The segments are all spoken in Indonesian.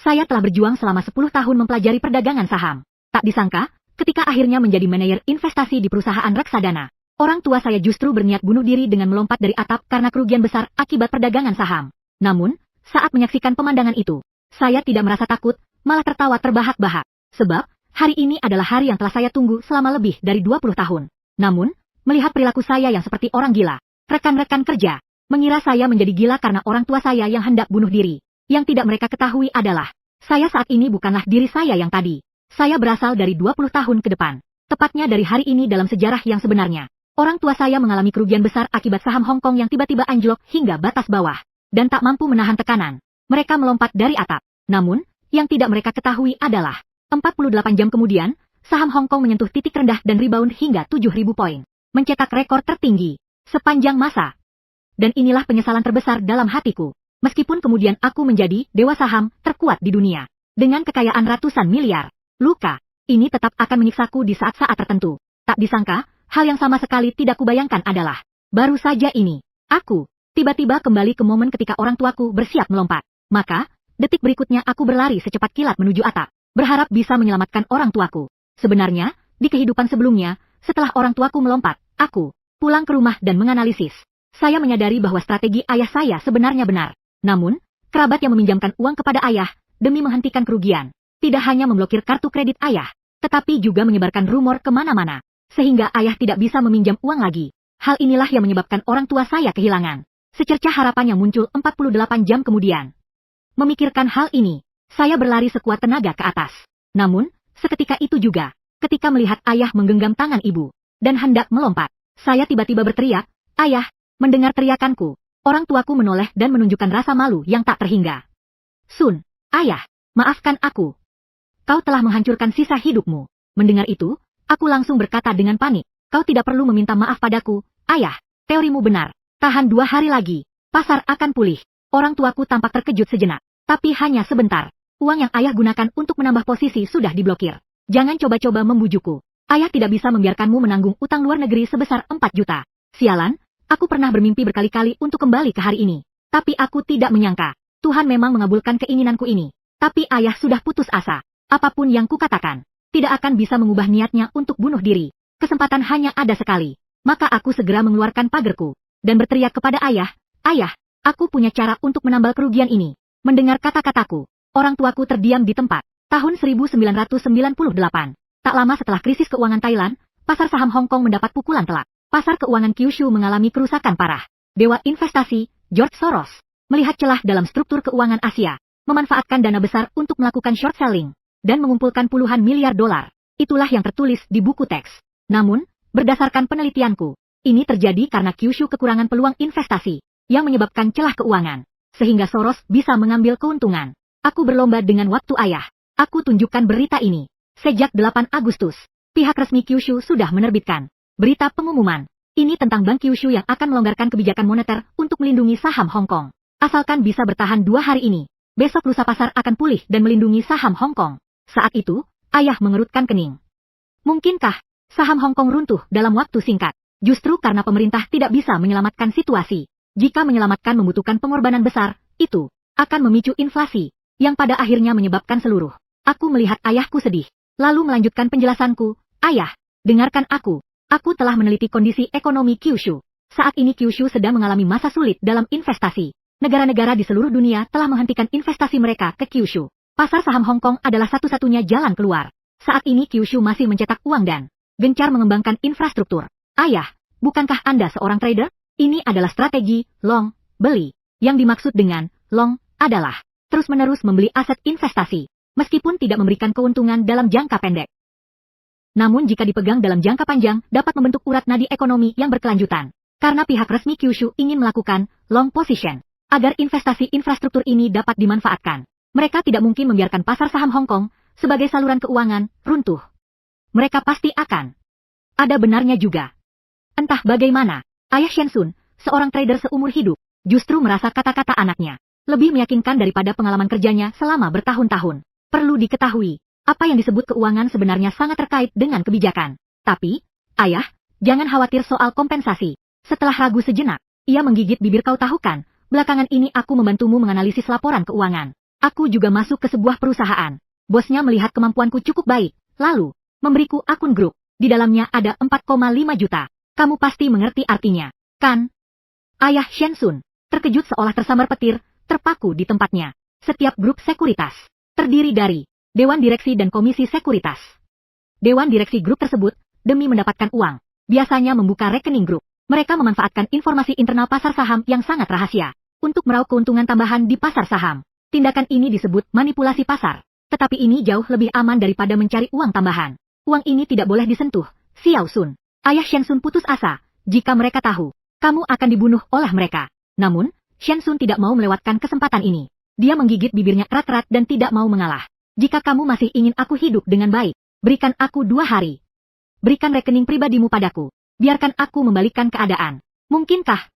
Saya telah berjuang selama 10 tahun mempelajari perdagangan saham. Tak disangka, ketika akhirnya menjadi manajer investasi di perusahaan reksadana, orang tua saya justru berniat bunuh diri dengan melompat dari atap karena kerugian besar akibat perdagangan saham. Namun, saat menyaksikan pemandangan itu, saya tidak merasa takut, malah tertawa terbahak-bahak. Sebab, hari ini adalah hari yang telah saya tunggu selama lebih dari 20 tahun. Namun, melihat perilaku saya yang seperti orang gila, rekan-rekan kerja mengira saya menjadi gila karena orang tua saya yang hendak bunuh diri. Yang tidak mereka ketahui adalah, saya saat ini bukanlah diri saya yang tadi. Saya berasal dari 20 tahun ke depan. Tepatnya dari hari ini dalam sejarah yang sebenarnya. Orang tua saya mengalami kerugian besar akibat saham Hong Kong yang tiba-tiba anjlok hingga batas bawah. Dan tak mampu menahan tekanan. Mereka melompat dari atap. Namun, yang tidak mereka ketahui adalah, 48 jam kemudian, saham Hong Kong menyentuh titik rendah dan rebound hingga 7.000 poin. Mencetak rekor tertinggi sepanjang masa. Dan inilah penyesalan terbesar dalam hatiku. Meskipun kemudian aku menjadi dewa saham terkuat di dunia. Dengan kekayaan ratusan miliar. Luka, ini tetap akan menyiksaku di saat-saat tertentu. Tak disangka, hal yang sama sekali tidak kubayangkan adalah, baru saja ini, aku, tiba-tiba kembali ke momen ketika orang tuaku bersiap melompat. Maka, detik berikutnya aku berlari secepat kilat menuju atap, berharap bisa menyelamatkan orang tuaku. Sebenarnya, di kehidupan sebelumnya, setelah orang tuaku melompat, aku pulang ke rumah dan menganalisis. Saya menyadari bahwa strategi ayah saya sebenarnya benar. Namun, kerabat yang meminjamkan uang kepada ayah, demi menghentikan kerugian, tidak hanya memblokir kartu kredit ayah, tetapi juga menyebarkan rumor kemana-mana, sehingga ayah tidak bisa meminjam uang lagi. Hal inilah yang menyebabkan orang tua saya kehilangan secercah harapan yang muncul 48 jam kemudian. Memikirkan hal ini, saya berlari sekuat tenaga ke atas. Namun, seketika itu juga, ketika melihat ayah menggenggam tangan ibu, dan hendak melompat, saya tiba-tiba berteriak, "Ayah!" Mendengar teriakanku, orang tuaku menoleh dan menunjukkan rasa malu yang tak terhingga. "Sun, ayah, maafkan aku. Kau telah menghancurkan sisa hidupmu." Mendengar itu, aku langsung berkata dengan panik, "Kau tidak perlu meminta maaf padaku, ayah. Teorimu benar. Tahan 2 hari lagi, pasar akan pulih." Orang tuaku tampak terkejut sejenak, tapi hanya sebentar. Uang yang ayah gunakan untuk menambah posisi sudah diblokir. Jangan coba-coba membujukku. Ayah tidak bisa membiarkanmu menanggung utang luar negeri sebesar 4 juta. Sialan, aku pernah bermimpi berkali-kali untuk kembali ke hari ini. Tapi aku tidak menyangka, Tuhan memang mengabulkan keinginanku ini. Tapi ayah sudah putus asa. Apapun yang kukatakan, tidak akan bisa mengubah niatnya untuk bunuh diri. Kesempatan hanya ada sekali. Maka aku segera mengeluarkan pagerku, dan berteriak kepada ayah, "Ayah, aku punya cara untuk menambal kerugian ini." Mendengar kata-kataku, orang tuaku terdiam di tempat. Tahun 1998, tak lama setelah krisis keuangan Thailand, pasar saham Hong Kong mendapat pukulan telak. Pasar keuangan Kyushu mengalami kerusakan parah. Dewa investasi, George Soros, melihat celah dalam struktur keuangan Asia, memanfaatkan dana besar untuk melakukan short selling, dan mengumpulkan puluhan miliar dolar. Itulah yang tertulis di buku teks. Namun, berdasarkan penelitianku, ini terjadi karena Kyushu kekurangan peluang investasi, yang menyebabkan celah keuangan, sehingga Soros bisa mengambil keuntungan. Aku berlomba dengan waktu ayah. Aku tunjukkan berita ini. Sejak 8 Agustus, pihak resmi Kyushu sudah menerbitkan berita pengumuman. Ini tentang Bank Kyushu yang akan melonggarkan kebijakan moneter untuk melindungi saham Hong Kong. Asalkan bisa bertahan 2 hari ini, besok lusa pasar akan pulih dan melindungi saham Hong Kong. Saat itu, ayah mengerutkan kening. Mungkinkah saham Hong Kong runtuh dalam waktu singkat? Justru karena pemerintah tidak bisa menyelamatkan situasi. Jika menyelamatkan membutuhkan pengorbanan besar, itu akan memicu inflasi, yang pada akhirnya menyebabkan seluruh. Aku melihat ayahku sedih, lalu melanjutkan penjelasanku. "Ayah, dengarkan aku. Aku telah meneliti kondisi ekonomi Kyushu. Saat ini Kyushu sedang mengalami masa sulit dalam investasi. Negara-negara di seluruh dunia telah menghentikan investasi mereka ke Kyushu. Pasar saham Hong Kong adalah satu-satunya jalan keluar. Saat ini Kyushu masih mencetak uang dan gencar mengembangkan infrastruktur. Ayah, bukankah Anda seorang trader? Ini adalah strategi long, beli. Yang dimaksud dengan long adalah terus-menerus membeli aset investasi, meskipun tidak memberikan keuntungan dalam jangka pendek. Namun jika dipegang dalam jangka panjang, dapat membentuk urat nadi ekonomi yang berkelanjutan. Karena pihak resmi Kyushu ingin melakukan long position, agar investasi infrastruktur ini dapat dimanfaatkan. Mereka tidak mungkin membiarkan pasar saham Hong Kong sebagai saluran keuangan runtuh. Mereka pasti akan. Ada benarnya juga. Entah bagaimana, ayah Shensun, seorang trader seumur hidup, justru merasa kata-kata anaknya lebih meyakinkan daripada pengalaman kerjanya selama bertahun-tahun. Perlu diketahui, apa yang disebut keuangan sebenarnya sangat terkait dengan kebijakan. Tapi, ayah, jangan khawatir soal kompensasi. Setelah ragu sejenak, ia menggigit bibir. "Kau tahu kan, belakangan ini aku membantumu menganalisis laporan keuangan. Aku juga masuk ke sebuah perusahaan. Bosnya melihat kemampuanku cukup baik, lalu memberiku akun grup. Di dalamnya ada 4,5 juta. Kamu pasti mengerti artinya, kan? Ayah Shensun terkejut seolah tersambar petir, terpaku di tempatnya. Setiap grup sekuritas terdiri dari Dewan Direksi dan Komisi Sekuritas. Dewan Direksi grup tersebut, demi mendapatkan uang, biasanya membuka rekening grup. Mereka memanfaatkan informasi internal pasar saham yang sangat rahasia untuk meraup keuntungan tambahan di pasar saham. Tindakan ini disebut manipulasi pasar. Tetapi ini jauh lebih aman daripada mencari uang tambahan. Uang ini tidak boleh disentuh, Xiao Sun. Ayah Shensun putus asa. Jika mereka tahu, kamu akan dibunuh oleh mereka. Namun, Shensun tidak mau melewatkan kesempatan ini. Dia menggigit bibirnya erat-erat dan tidak mau mengalah. Jika kamu masih ingin aku hidup dengan baik, berikan aku 2 hari. Berikan rekening pribadimu padaku. Biarkan aku membalikkan keadaan. Mungkinkah?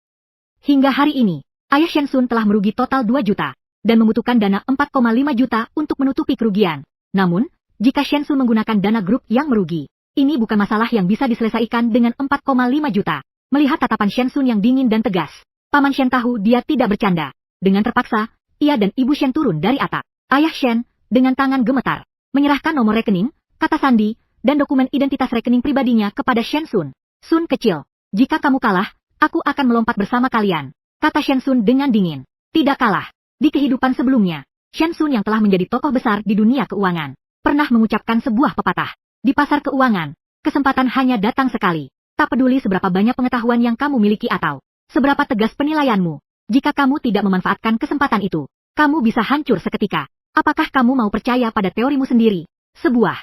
Hingga hari ini, Ayah Shensun telah merugi total 2 juta. Dan membutuhkan dana 4,5 juta untuk menutupi kerugian. Namun, jika Shensun menggunakan dana grup yang merugi, ini bukan masalah yang bisa diselesaikan dengan 4,5 juta. Melihat tatapan Shensun yang dingin dan tegas, Paman Shen tahu dia tidak bercanda. Dengan terpaksa, ia dan Ibu Shen turun dari atap. Ayah Shen, dengan tangan gemetar, menyerahkan nomor rekening, kata sandi, dan dokumen identitas rekening pribadinya kepada Shensun. Sun kecil, jika kamu kalah, aku akan melompat bersama kalian, kata Shensun dengan dingin. Tidak kalah. Di kehidupan sebelumnya, Shensun yang telah menjadi tokoh besar di dunia keuangan, pernah mengucapkan sebuah pepatah. Di pasar keuangan, kesempatan hanya datang sekali. Tak peduli seberapa banyak pengetahuan yang kamu miliki atau seberapa tegas penilaianmu. Jika kamu tidak memanfaatkan kesempatan itu, kamu bisa hancur seketika. Apakah kamu mau percaya pada teorimu sendiri? Sebuah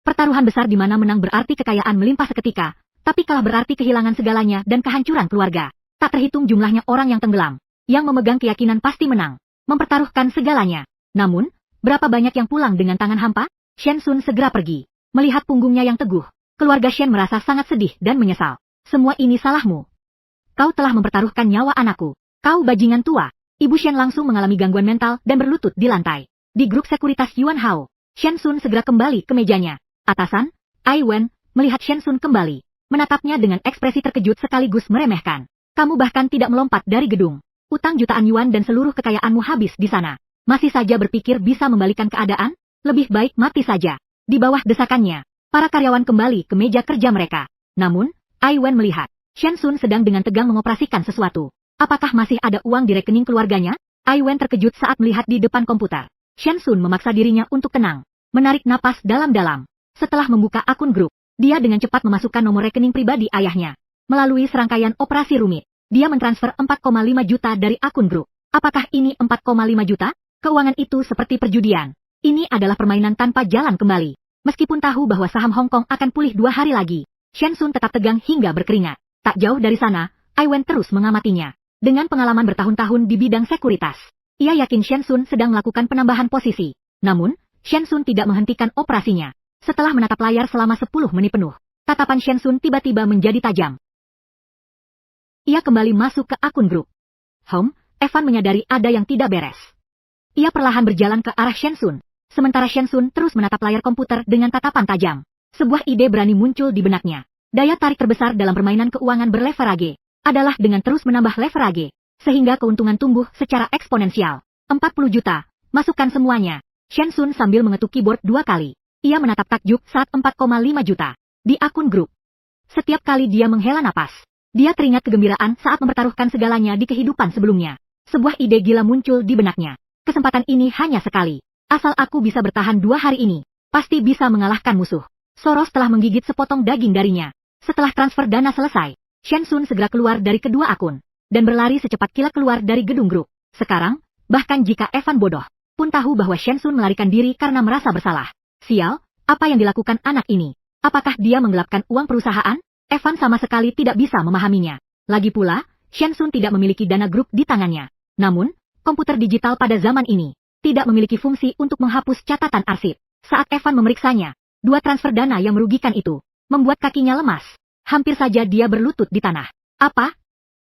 pertaruhan besar di mana menang berarti kekayaan melimpah seketika, tapi kalah berarti kehilangan segalanya dan kehancuran keluarga. Tak terhitung jumlahnya orang yang tenggelam. Yang memegang keyakinan pasti menang, mempertaruhkan segalanya. Namun, berapa banyak yang pulang dengan tangan hampa? Shensun segera pergi. Melihat punggungnya yang teguh, keluarga Shen merasa sangat sedih dan menyesal. Semua ini salahmu. Kau telah mempertaruhkan nyawa anakku. Kau bajingan tua. Ibu Shen langsung mengalami gangguan mental dan berlutut di lantai. Di grup sekuritas Yuan Hao, Shensun segera kembali ke mejanya. Atasan, Ai Wen, melihat Shensun kembali, menatapnya dengan ekspresi terkejut sekaligus meremehkan. Kamu bahkan tidak melompat dari gedung. Utang jutaan yuan dan seluruh kekayaanmu habis di sana. Masih saja berpikir bisa membalikan keadaan? Lebih baik mati saja. Di bawah desakannya, para karyawan kembali ke meja kerja mereka. Namun, Ai Wen melihat, Shensun sedang dengan tegang mengoperasikan sesuatu. Apakah masih ada uang di rekening keluarganya? Ai Wen terkejut saat melihat di depan komputer. Shensun memaksa dirinya untuk tenang. Menarik napas dalam-dalam. Setelah membuka akun grup, dia dengan cepat memasukkan nomor rekening pribadi ayahnya. Melalui serangkaian operasi rumit, dia mentransfer 4,5 juta dari akun grup. Apakah ini 4,5 juta? Keuangan itu seperti perjudian. Ini adalah permainan tanpa jalan kembali. Meskipun tahu bahwa saham Hong Kong akan pulih 2 hari lagi, Shensun tetap tegang hingga berkeringat. Tak jauh dari sana, Ai Wen terus mengamatinya. Dengan pengalaman bertahun-tahun di bidang sekuritas, ia yakin Shensun sedang melakukan penambahan posisi. Namun, Shensun tidak menghentikan operasinya. Setelah menatap layar selama 10 menit penuh, tatapan Shensun tiba-tiba menjadi tajam. Ia kembali masuk ke akun grup. Evan menyadari ada yang tidak beres. Ia perlahan berjalan ke arah Shensun. Sementara Shensun terus menatap layar komputer dengan tatapan tajam. Sebuah ide berani muncul di benaknya. Daya tarik terbesar dalam permainan keuangan berleverage adalah dengan terus menambah leverage, sehingga keuntungan tumbuh secara eksponensial. 40 juta, masukkan semuanya. Shensun sambil mengetuk keyboard 2 kali. Ia menatap takjub saat 4,5 juta di akun grup. Setiap kali dia menghela napas, dia teringat kegembiraan saat mempertaruhkan segalanya di kehidupan sebelumnya. Sebuah ide gila muncul di benaknya. Kesempatan ini hanya sekali. Asal aku bisa bertahan 2 hari ini, pasti bisa mengalahkan musuh. Soros telah menggigit sepotong daging darinya. Setelah transfer dana selesai, Shensun segera keluar dari kedua akun, dan berlari secepat kilat keluar dari gedung grup. Sekarang, bahkan jika Evan bodoh, pun tahu bahwa Shensun melarikan diri karena merasa bersalah. Sial, apa yang dilakukan anak ini? Apakah dia menggelapkan uang perusahaan? Evan sama sekali tidak bisa memahaminya. Lagi pula, Shensun tidak memiliki dana grup di tangannya. Namun, komputer digital pada zaman ini tidak memiliki fungsi untuk menghapus catatan arsip. Saat Evan memeriksanya, 2 transfer dana yang merugikan itu membuat kakinya lemas. Hampir saja dia berlutut di tanah. Apa?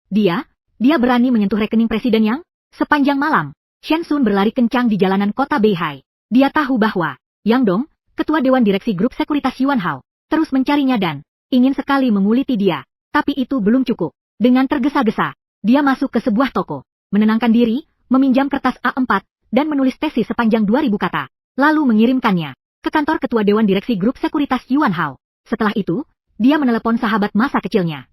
Dia berani menyentuh rekening presiden yang? Sepanjang malam, Shensun berlari kencang di jalanan kota Beihai. Dia tahu bahwa Yang Dong, ketua dewan direksi grup sekuritas Yuan Hao, terus mencarinya dan ingin sekali menguliti dia. Tapi itu belum cukup. Dengan tergesa-gesa, dia masuk ke sebuah toko, menenangkan diri, meminjam kertas A4, dan menulis tesis sepanjang 2000 kata, lalu mengirimkannya ke kantor ketua Dewan Direksi Grup Sekuritas Yuan Hao. Setelah itu, dia menelepon sahabat masa kecilnya.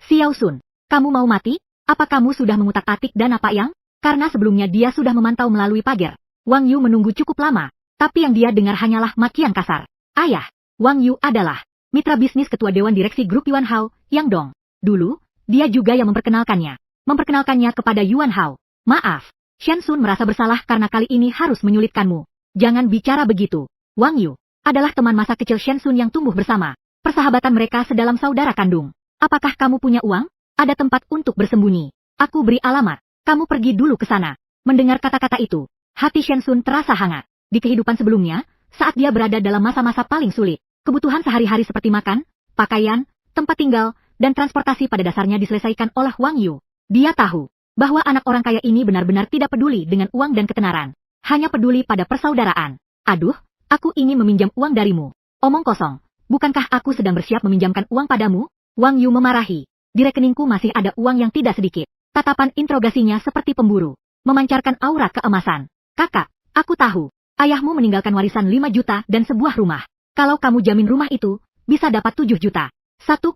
Xiao Sun, kamu mau mati? Apa kamu sudah mengutak-atik dana Pak Yang? Karena sebelumnya dia sudah memantau melalui pagar. Wang Yu menunggu cukup lama, tapi yang dia dengar hanyalah makian kasar. Ayah, Wang Yu adalah mitra bisnis ketua Dewan Direksi Grup Yuan Hao, Yang Dong. Dulu, dia juga yang memperkenalkannya kepada Yuan Hao. Maaf, Shen Sun merasa bersalah karena kali ini harus menyulitkanmu. Jangan bicara begitu. Wang Yu adalah teman masa kecil Shen Sun yang tumbuh bersama. Persahabatan mereka sedalam saudara kandung. Apakah kamu punya uang? Ada tempat untuk bersembunyi. Aku beri alamat. Kamu pergi dulu ke sana. Mendengar kata-kata itu, hati Shen Sun terasa hangat. Di kehidupan sebelumnya, saat dia berada dalam masa-masa paling sulit, kebutuhan sehari-hari seperti makan, pakaian, tempat tinggal, dan transportasi pada dasarnya diselesaikan oleh Wang Yu. Dia tahu bahwa anak orang kaya ini benar-benar tidak peduli dengan uang dan ketenaran. Hanya peduli pada persaudaraan. Aduh, aku ingin meminjam uang darimu. Omong kosong. Bukankah aku sedang bersiap meminjamkan uang padamu? Wang Yu memarahi. Di rekeningku masih ada uang yang tidak sedikit. Tatapan interogasinya seperti pemburu, memancarkan aura keemasan. Kakak, aku tahu. Ayahmu meninggalkan warisan 5 juta dan sebuah rumah. Kalau kamu jamin rumah itu, bisa dapat 7 juta. 1,200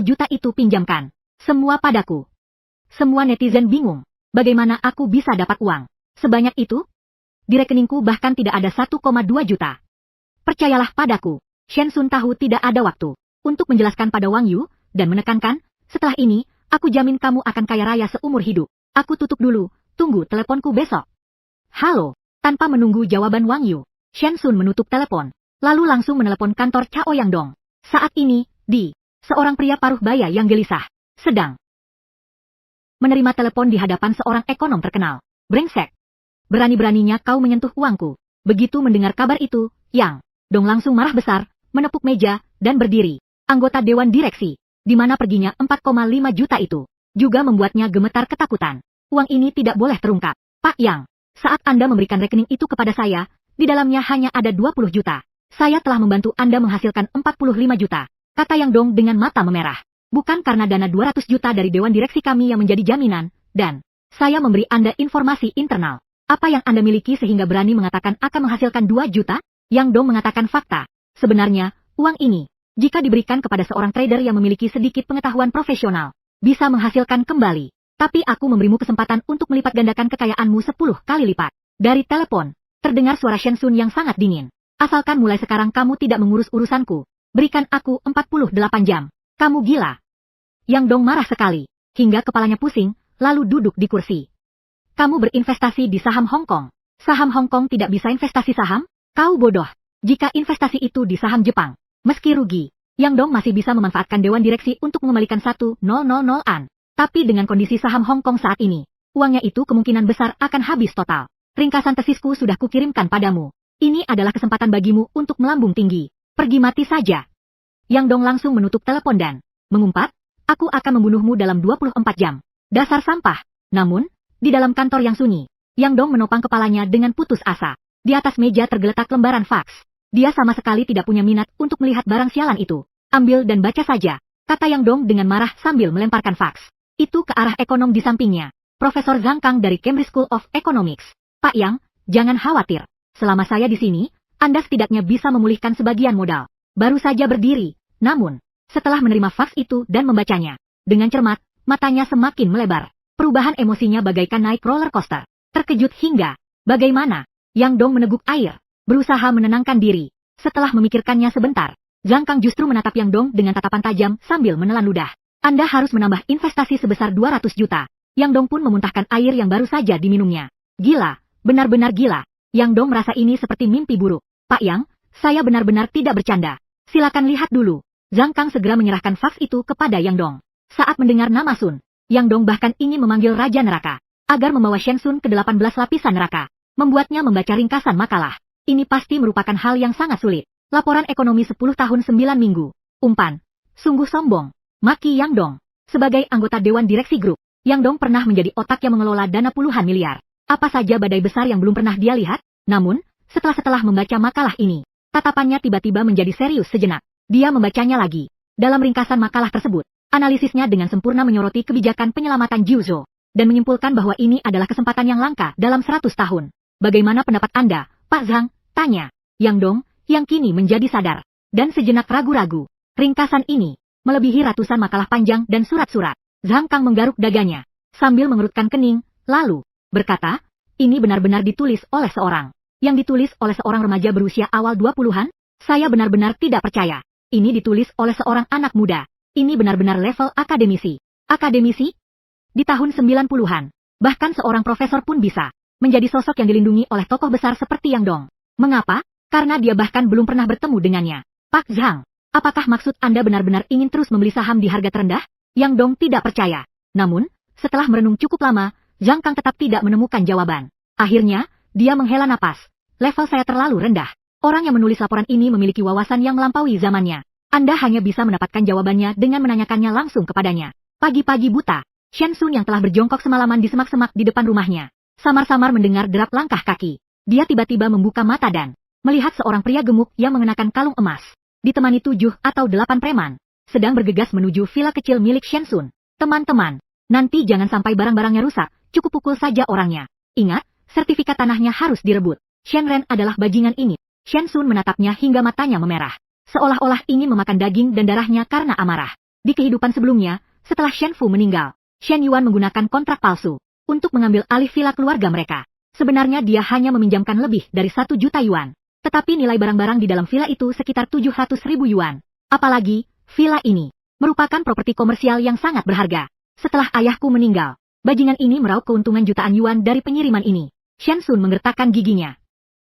juta itu pinjamkan. Semua padaku. Semua netizen bingung. Bagaimana aku bisa dapat uang sebanyak itu? Di rekeningku bahkan tidak ada 1,2 juta. Percayalah padaku. Shen Sun tahu tidak ada waktu untuk menjelaskan pada Wang Yu, dan menekankan, setelah ini, aku jamin kamu akan kaya raya seumur hidup. Aku tutup dulu, tunggu teleponku besok. Halo, tanpa menunggu jawaban Wang Yu, Shen Sun menutup telepon, lalu langsung menelepon kantor Chao Yangdong. Saat ini, seorang pria paruh baya yang gelisah, sedang menerima telepon di hadapan seorang ekonom terkenal. Brengsek. Berani-beraninya kau menyentuh uangku. Begitu mendengar kabar itu, Yang Dong langsung marah besar, menepuk meja, dan berdiri. Anggota Dewan Direksi, di mana perginya 4,5 juta itu, juga membuatnya gemetar ketakutan. Uang ini tidak boleh terungkap. Pak Yang, saat Anda memberikan rekening itu kepada saya, di dalamnya hanya ada 20 juta. Saya telah membantu Anda menghasilkan 45 juta, kata Yang Dong dengan mata memerah. Bukan karena dana 200 juta dari Dewan Direksi kami yang menjadi jaminan, dan saya memberi Anda informasi internal. Apa yang Anda miliki sehingga berani mengatakan akan menghasilkan 2 juta? Yang Dong mengatakan fakta. Sebenarnya, uang ini, jika diberikan kepada seorang trader yang memiliki sedikit pengetahuan profesional, bisa menghasilkan kembali. Tapi aku memberimu kesempatan untuk melipat gandakan kekayaanmu 10 kali lipat. Dari telepon, terdengar suara Shen Sun yang sangat dingin. Asalkan mulai sekarang kamu tidak mengurus urusanku, berikan aku 48 jam. Kamu gila. Yang Dong marah sekali, hingga kepalanya pusing, lalu duduk di kursi. Kamu berinvestasi di saham Hong Kong. Saham Hong Kong tidak bisa investasi saham? Kau bodoh. Jika investasi itu di saham Jepang, meski rugi, Yang Dong masih bisa memanfaatkan Dewan Direksi untuk mengembalikan 1,000-an. Tapi dengan kondisi saham Hong Kong saat ini, uangnya itu kemungkinan besar akan habis total. Ringkasan tesisku sudah kukirimkan padamu. Ini adalah kesempatan bagimu untuk melambung tinggi. Pergi mati saja. Yang Dong langsung menutup telepon dan mengumpat, aku akan membunuhmu dalam 24 jam. Dasar sampah. Namun, di dalam kantor yang sunyi, Yang Dong menopang kepalanya dengan putus asa. Di atas meja tergeletak lembaran faks. Dia sama sekali tidak punya minat untuk melihat barang sialan itu. Ambil dan baca saja, kata Yang Dong dengan marah sambil melemparkan faks itu ke arah ekonom di sampingnya. Profesor Zhang Kang dari Cambridge School of Economics. Pak Yang, jangan khawatir. Selama saya di sini, Anda setidaknya bisa memulihkan sebagian modal. Baru saja berdiri, namun, setelah menerima faks itu dan membacanya, dengan cermat, matanya semakin melebar. Perubahan emosinya bagaikan naik roller coaster. Terkejut hingga, bagaimana? Yang Dong meneguk air, berusaha menenangkan diri. Setelah memikirkannya sebentar, Zhang Kang justru menatap Yang Dong dengan tatapan tajam sambil menelan ludah. Anda harus menambah investasi sebesar 200 juta. Yang Dong pun memuntahkan air yang baru saja diminumnya. Gila, benar-benar gila. Yang Dong merasa ini seperti mimpi buruk. Pak Yang, saya benar-benar tidak bercanda. Silakan lihat dulu. Zhang Kang segera menyerahkan faks itu kepada Yang Dong. Saat mendengar nama Sun, Yang Dong bahkan ingin memanggil Raja Neraka, agar membawa Shen Sun ke 18 lapisan neraka. Membuatnya membaca ringkasan makalah. Ini pasti merupakan hal yang sangat sulit. Laporan ekonomi 10 tahun 9 minggu. Umpan. Sungguh sombong. Maki Yang Dong. Sebagai anggota Dewan Direksi Grup, Yang Dong pernah menjadi otak yang mengelola dana puluhan miliar. Apa saja badai besar yang belum pernah dia lihat? Namun, setelah membaca makalah ini, tatapannya tiba-tiba menjadi serius sejenak. Dia membacanya lagi. Dalam ringkasan makalah tersebut, analisisnya dengan sempurna menyoroti kebijakan penyelamatan Jiuzhou, dan menyimpulkan bahwa ini adalah kesempatan yang langka dalam 100 tahun. Bagaimana pendapat Anda, Pak Zhang? Tanya. Yang Dong, yang kini menjadi sadar. Dan sejenak ragu-ragu. Ringkasan ini melebihi ratusan makalah panjang dan surat-surat. Zhang Kang menggaruk daganya, sambil mengerutkan kening, lalu berkata, ini benar-benar ditulis oleh seorang. Yang ditulis oleh seorang remaja berusia awal 20-an? Saya benar-benar tidak percaya. Ini ditulis oleh seorang anak muda. Ini benar-benar level akademisi. Akademisi? Di tahun 90-an, bahkan seorang profesor pun bisa menjadi sosok yang dilindungi oleh tokoh besar seperti Yang Dong. Mengapa? Karena dia bahkan belum pernah bertemu dengannya. Pak Zhang, apakah maksud Anda benar-benar ingin terus membeli saham di harga terendah? Yang Dong tidak percaya. Namun, setelah merenung cukup lama, Zhang Kang tetap tidak menemukan jawaban. Akhirnya, dia menghela napas. Level saya terlalu rendah. Orang yang menulis laporan ini memiliki wawasan yang melampaui zamannya. Anda hanya bisa mendapatkan jawabannya dengan menanyakannya langsung kepadanya. Pagi-pagi buta, Shen Sun yang telah berjongkok semalaman di semak-semak di depan rumahnya, samar-samar mendengar derap langkah kaki. Dia tiba-tiba membuka mata dan melihat seorang pria gemuk yang mengenakan kalung emas, ditemani 7 atau 8 preman, sedang bergegas menuju villa kecil milik Shen Sun. Teman-teman, nanti jangan sampai barang-barangnya rusak, cukup pukul saja orangnya. Ingat, sertifikat tanahnya harus direbut. Shen Ren adalah bajingan ini. Shen Sun menatapnya hingga matanya memerah, seolah-olah ingin memakan daging dan darahnya karena amarah. Di kehidupan sebelumnya, setelah Shen Fu meninggal, Shen Yuan menggunakan kontrak palsu untuk mengambil alih villa keluarga mereka. Sebenarnya dia hanya meminjamkan lebih dari 1 juta yuan. Tetapi nilai barang-barang di dalam villa itu sekitar 700.000 yuan. Apalagi, villa ini merupakan properti komersial yang sangat berharga. Setelah ayahku meninggal, bajingan ini meraup keuntungan jutaan yuan dari pengiriman ini. Shen Sun menggertakkan giginya.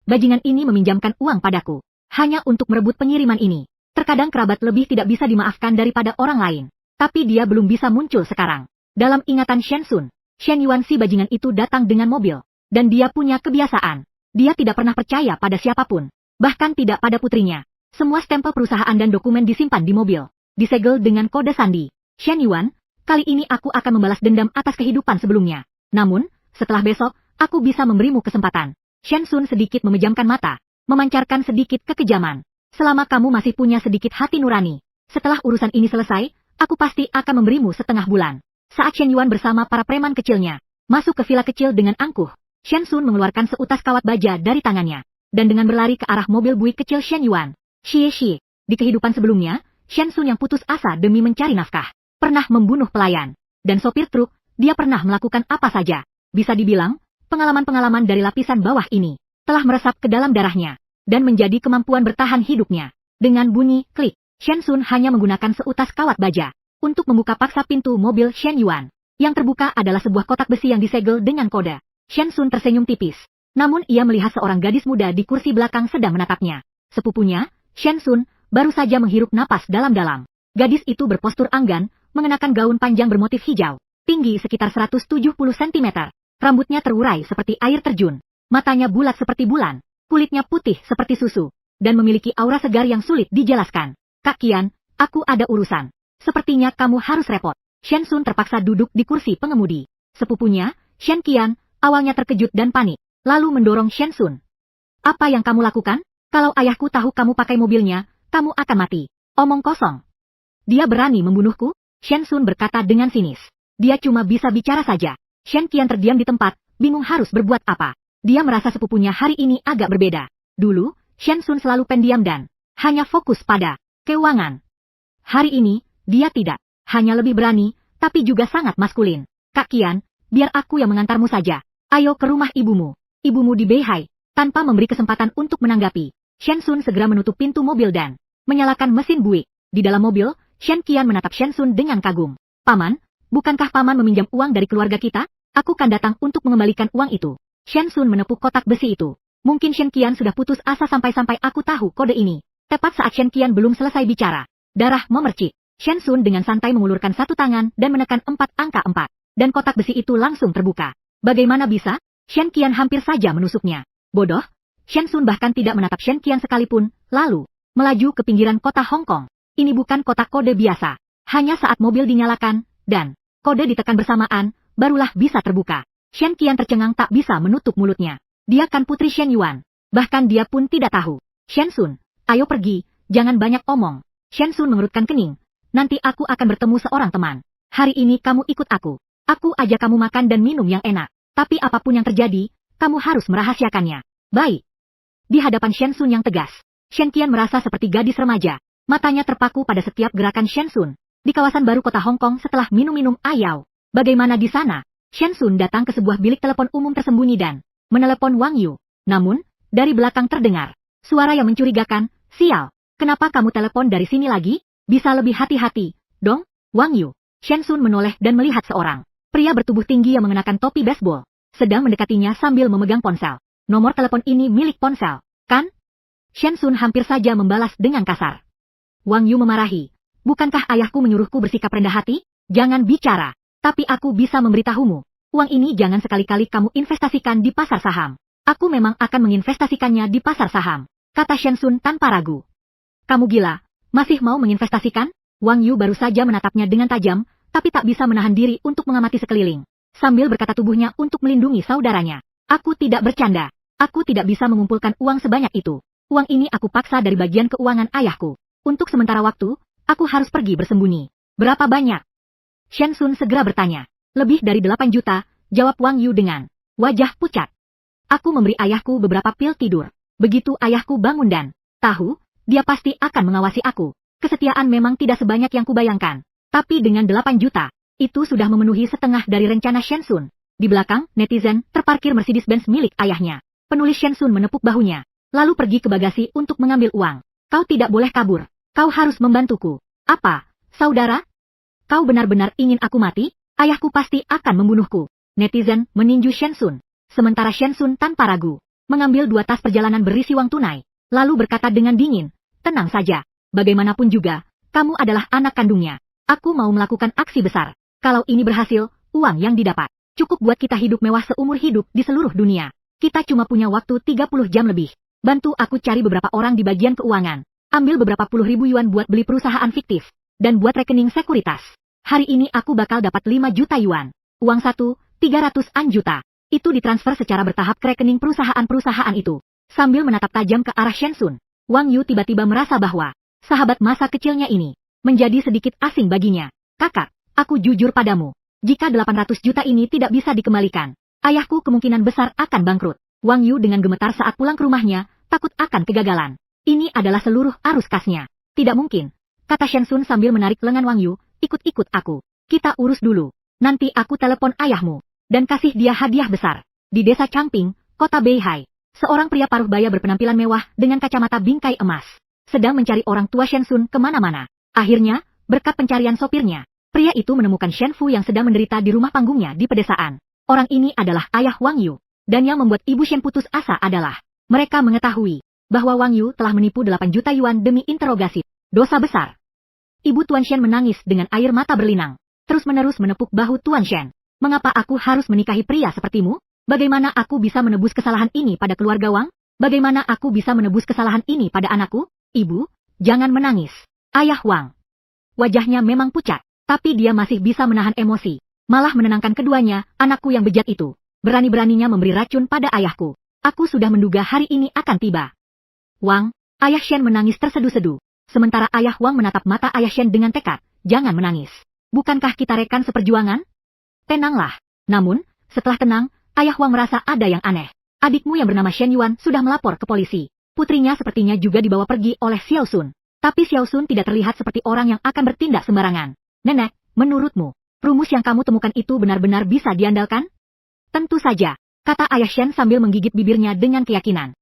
Bajingan ini meminjamkan uang padaku hanya untuk merebut pengiriman ini. Terkadang kerabat lebih tidak bisa dimaafkan daripada orang lain. Tapi dia belum bisa muncul sekarang. Dalam ingatan Shen Sun, Shen Yuan si bajingan itu datang dengan mobil. Dan dia punya kebiasaan. Dia tidak pernah percaya pada siapapun. Bahkan tidak pada putrinya. Semua stempel perusahaan dan dokumen disimpan di mobil. Disegel dengan kode sandi. Shen Yuan, kali ini aku akan membalas dendam atas kehidupan sebelumnya. Namun, setelah besok, aku bisa memberimu kesempatan. Shen Sun sedikit memejamkan mata, memancarkan sedikit kekejaman. Selama kamu masih punya sedikit hati nurani, setelah urusan ini selesai, aku pasti akan memberimu setengah bulan. Saat Shen Yuan bersama para preman kecilnya masuk ke villa kecil dengan angkuh, Shen Sun mengeluarkan seutas kawat baja dari tangannya, dan dengan berlari ke arah mobil buik kecil Shen Yuan. Xie. Di kehidupan sebelumnya, Shen Sun yang putus asa demi mencari nafkah, pernah membunuh pelayan dan sopir truk. Dia pernah melakukan apa saja. Bisa dibilang, pengalaman-pengalaman dari lapisan bawah ini telah meresap ke dalam darahnya dan menjadi kemampuan bertahan hidupnya. Dengan bunyi klik, Shen Sun hanya menggunakan seutas kawat baja untuk membuka paksa pintu mobil Shen Yuan. Yang terbuka adalah sebuah kotak besi yang disegel dengan kode. Shen Sun tersenyum tipis. Namun ia melihat seorang gadis muda di kursi belakang sedang menatapnya. Sepupunya, Shen Sun, baru saja menghirup napas dalam-dalam. Gadis itu berpostur anggan, mengenakan gaun panjang bermotif hijau, tinggi sekitar 170 cm. Rambutnya terurai seperti air terjun, matanya bulat seperti bulan, kulitnya putih seperti susu, dan memiliki aura segar yang sulit dijelaskan. Kak Qian, aku ada urusan. Sepertinya kamu harus repot. Shen Sun terpaksa duduk di kursi pengemudi. Sepupunya, Shen Qian, awalnya terkejut dan panik, lalu mendorong Shen Sun. Apa yang kamu lakukan? Kalau ayahku tahu kamu pakai mobilnya, kamu akan mati. Omong kosong. Dia berani membunuhku? Shen Sun berkata dengan sinis. Dia cuma bisa bicara saja. Shen Qian terdiam di tempat, bingung harus berbuat apa. Dia merasa sepupunya hari ini agak berbeda. Dulu, Shen Sun selalu pendiam dan hanya fokus pada keuangan. Hari ini, dia tidak hanya lebih berani, tapi juga sangat maskulin. Kak Qian, biar aku yang mengantarmu saja. Ayo ke rumah ibumu. Ibumu di Beihai. Tanpa memberi kesempatan untuk menanggapi, Shen Sun segera menutup pintu mobil dan menyalakan mesin buik. Di dalam mobil, Shen Qian menatap Shen Sun dengan kagum. Paman, bukankah paman meminjam uang dari keluarga kita? Aku kan datang untuk mengembalikan uang itu. Shen Sun menepuk kotak besi itu. Mungkin Shen Qian sudah putus asa sampai-sampai aku tahu kode ini. Tepat saat Shen Qian belum selesai bicara, darah memercik. Shen Sun dengan santai mengulurkan satu tangan dan menekan 4 angka 4. Dan kotak besi itu langsung terbuka. Bagaimana bisa? Shen Qian hampir saja menusuknya. Bodoh. Shen Sun bahkan tidak menatap Shen Qian sekalipun, lalu melaju ke pinggiran kota Hong Kong. Ini bukan kotak kode biasa. Hanya saat mobil dinyalakan, dan kode ditekan bersamaan, barulah bisa terbuka. Shen Qian tercengang tak bisa menutup mulutnya. Dia kan putri Shen Yuan. Bahkan dia pun tidak tahu. Shen Sun, ayo pergi, jangan banyak omong. Shen Sun mengerutkan kening. Nanti aku akan bertemu seorang teman. Hari ini kamu ikut aku. Aku ajak kamu makan dan minum yang enak. Tapi apapun yang terjadi, kamu harus merahasiakannya. Baik. Di hadapan Shen Sun yang tegas, Shen Qian merasa seperti gadis remaja. Matanya terpaku pada setiap gerakan Shen Sun. Di kawasan baru kota Hong Kong setelah minum-minum ayau. Bagaimana di sana? Shen Sun datang ke sebuah bilik telepon umum tersembunyi dan menelepon Wang Yu. Namun, dari belakang terdengar suara yang mencurigakan, "Sial, kenapa kamu telepon dari sini lagi? Bisa lebih hati-hati, dong, Wang Yu." Shen Sun menoleh dan melihat seorang pria bertubuh tinggi yang mengenakan topi baseball, sedang mendekatinya sambil memegang ponsel. "Nomor telepon ini milik ponsel, kan?" Shen Sun hampir saja membalas dengan kasar. Wang Yu memarahi. "Bukankah ayahku menyuruhku bersikap rendah hati? Jangan bicara. Tapi aku bisa memberitahumu. Uang ini jangan sekali-kali kamu investasikan di pasar saham. Aku memang akan menginvestasikannya di pasar saham," kata Shen Sun tanpa ragu. "Kamu gila? Masih mau menginvestasikan?" Wang Yu baru saja menatapnya dengan tajam, tapi tak bisa menahan diri untuk mengamati sekeliling. Sambil berkata tubuhnya untuk melindungi saudaranya. "Aku tidak bercanda. Aku tidak bisa mengumpulkan uang sebanyak itu. Uang ini aku paksa dari bagian keuangan ayahku. Untuk sementara waktu, aku harus pergi bersembunyi." "Berapa banyak?" Shen Sun segera bertanya. "Lebih dari 8 juta, jawab Wang Yu dengan wajah pucat. "Aku memberi ayahku beberapa pil tidur. Begitu ayahku bangun dan tahu, dia pasti akan mengawasi aku. Kesetiaan memang tidak sebanyak yang kubayangkan. Tapi dengan 8 juta, itu sudah memenuhi setengah dari rencana Shen Sun." Di belakang, netizen terparkir Mercedes-Benz milik ayahnya. Penulis Shen Sun menepuk bahunya, lalu pergi ke bagasi untuk mengambil uang. "Kau tidak boleh kabur. Kau harus membantuku." "Apa, saudara? Kau benar-benar ingin aku mati? Ayahku pasti akan membunuhku." Netizen meninju Shen Sun. Sementara Shen Sun tanpa ragu, mengambil 2 tas perjalanan berisi uang tunai, lalu berkata dengan dingin, "Tenang saja. Bagaimanapun juga, kamu adalah anak kandungnya. Aku mau melakukan aksi besar. Kalau ini berhasil, uang yang didapat cukup buat kita hidup mewah seumur hidup di seluruh dunia. Kita cuma punya waktu 30 jam lebih. Bantu aku cari beberapa orang di bagian keuangan. Ambil beberapa puluh ribu yuan buat beli perusahaan fiktif. Dan buat rekening sekuritas. Hari ini aku bakal dapat 5 juta yuan. Uang 300-an juta. Itu ditransfer secara bertahap ke rekening perusahaan-perusahaan itu." Sambil menatap tajam ke arah Shen Sun, Wang Yu tiba-tiba merasa bahwa sahabat masa kecilnya ini menjadi sedikit asing baginya. "Kakak, aku jujur padamu. Jika 800 juta ini tidak bisa dikembalikan, ayahku kemungkinan besar akan bangkrut." Wang Yu dengan gemetar saat pulang ke rumahnya, takut akan kegagalan. "Ini adalah seluruh arus kasnya. Tidak mungkin," kata Shen Sun sambil menarik lengan Wang Yu. "Ikut-ikut aku. Kita urus dulu. Nanti aku telepon ayahmu dan kasih dia hadiah besar." Di desa Changping, kota Beihai, seorang pria paruh baya berpenampilan mewah dengan kacamata bingkai emas sedang mencari orang tua Shen Sun kemana-mana. Akhirnya, berkat pencarian sopirnya, pria itu menemukan Shen Fu yang sedang menderita di rumah panggungnya di pedesaan. Orang ini adalah ayah Wang Yu, dan yang membuat Ibu Shen putus asa adalah mereka mengetahui bahwa Wang Yu telah menipu 8 juta yuan demi interogasi. Dosa besar. Ibu Tuan Shen menangis dengan air mata berlinang, terus-menerus menepuk bahu Tuan Shen. "Mengapa aku harus menikahi pria sepertimu? Bagaimana aku bisa menebus kesalahan ini pada keluarga Wang? Bagaimana aku bisa menebus kesalahan ini pada anakku?" "Ibu, jangan menangis." Ayah Wang. Wajahnya memang pucat, tapi dia masih bisa menahan emosi. Malah menenangkan keduanya, "Anakku yang bejat itu berani-beraninya memberi racun pada ayahku. Aku sudah menduga hari ini akan tiba." "Wang," ayah Shen menangis terseduh-seduh. Sementara ayah Wang menatap mata ayah Shen dengan tekad, "Jangan menangis. Bukankah kita rekan seperjuangan? Tenanglah." Namun, setelah tenang, ayah Wang merasa ada yang aneh. "Adikmu yang bernama Shen Yuan sudah melapor ke polisi. Putrinya sepertinya juga dibawa pergi oleh Xiao Sun. Tapi Xiao Sun tidak terlihat seperti orang yang akan bertindak sembarangan. Nenek, menurutmu, rumus yang kamu temukan itu benar-benar bisa diandalkan?" "Tentu saja," kata ayah Shen sambil menggigit bibirnya dengan keyakinan.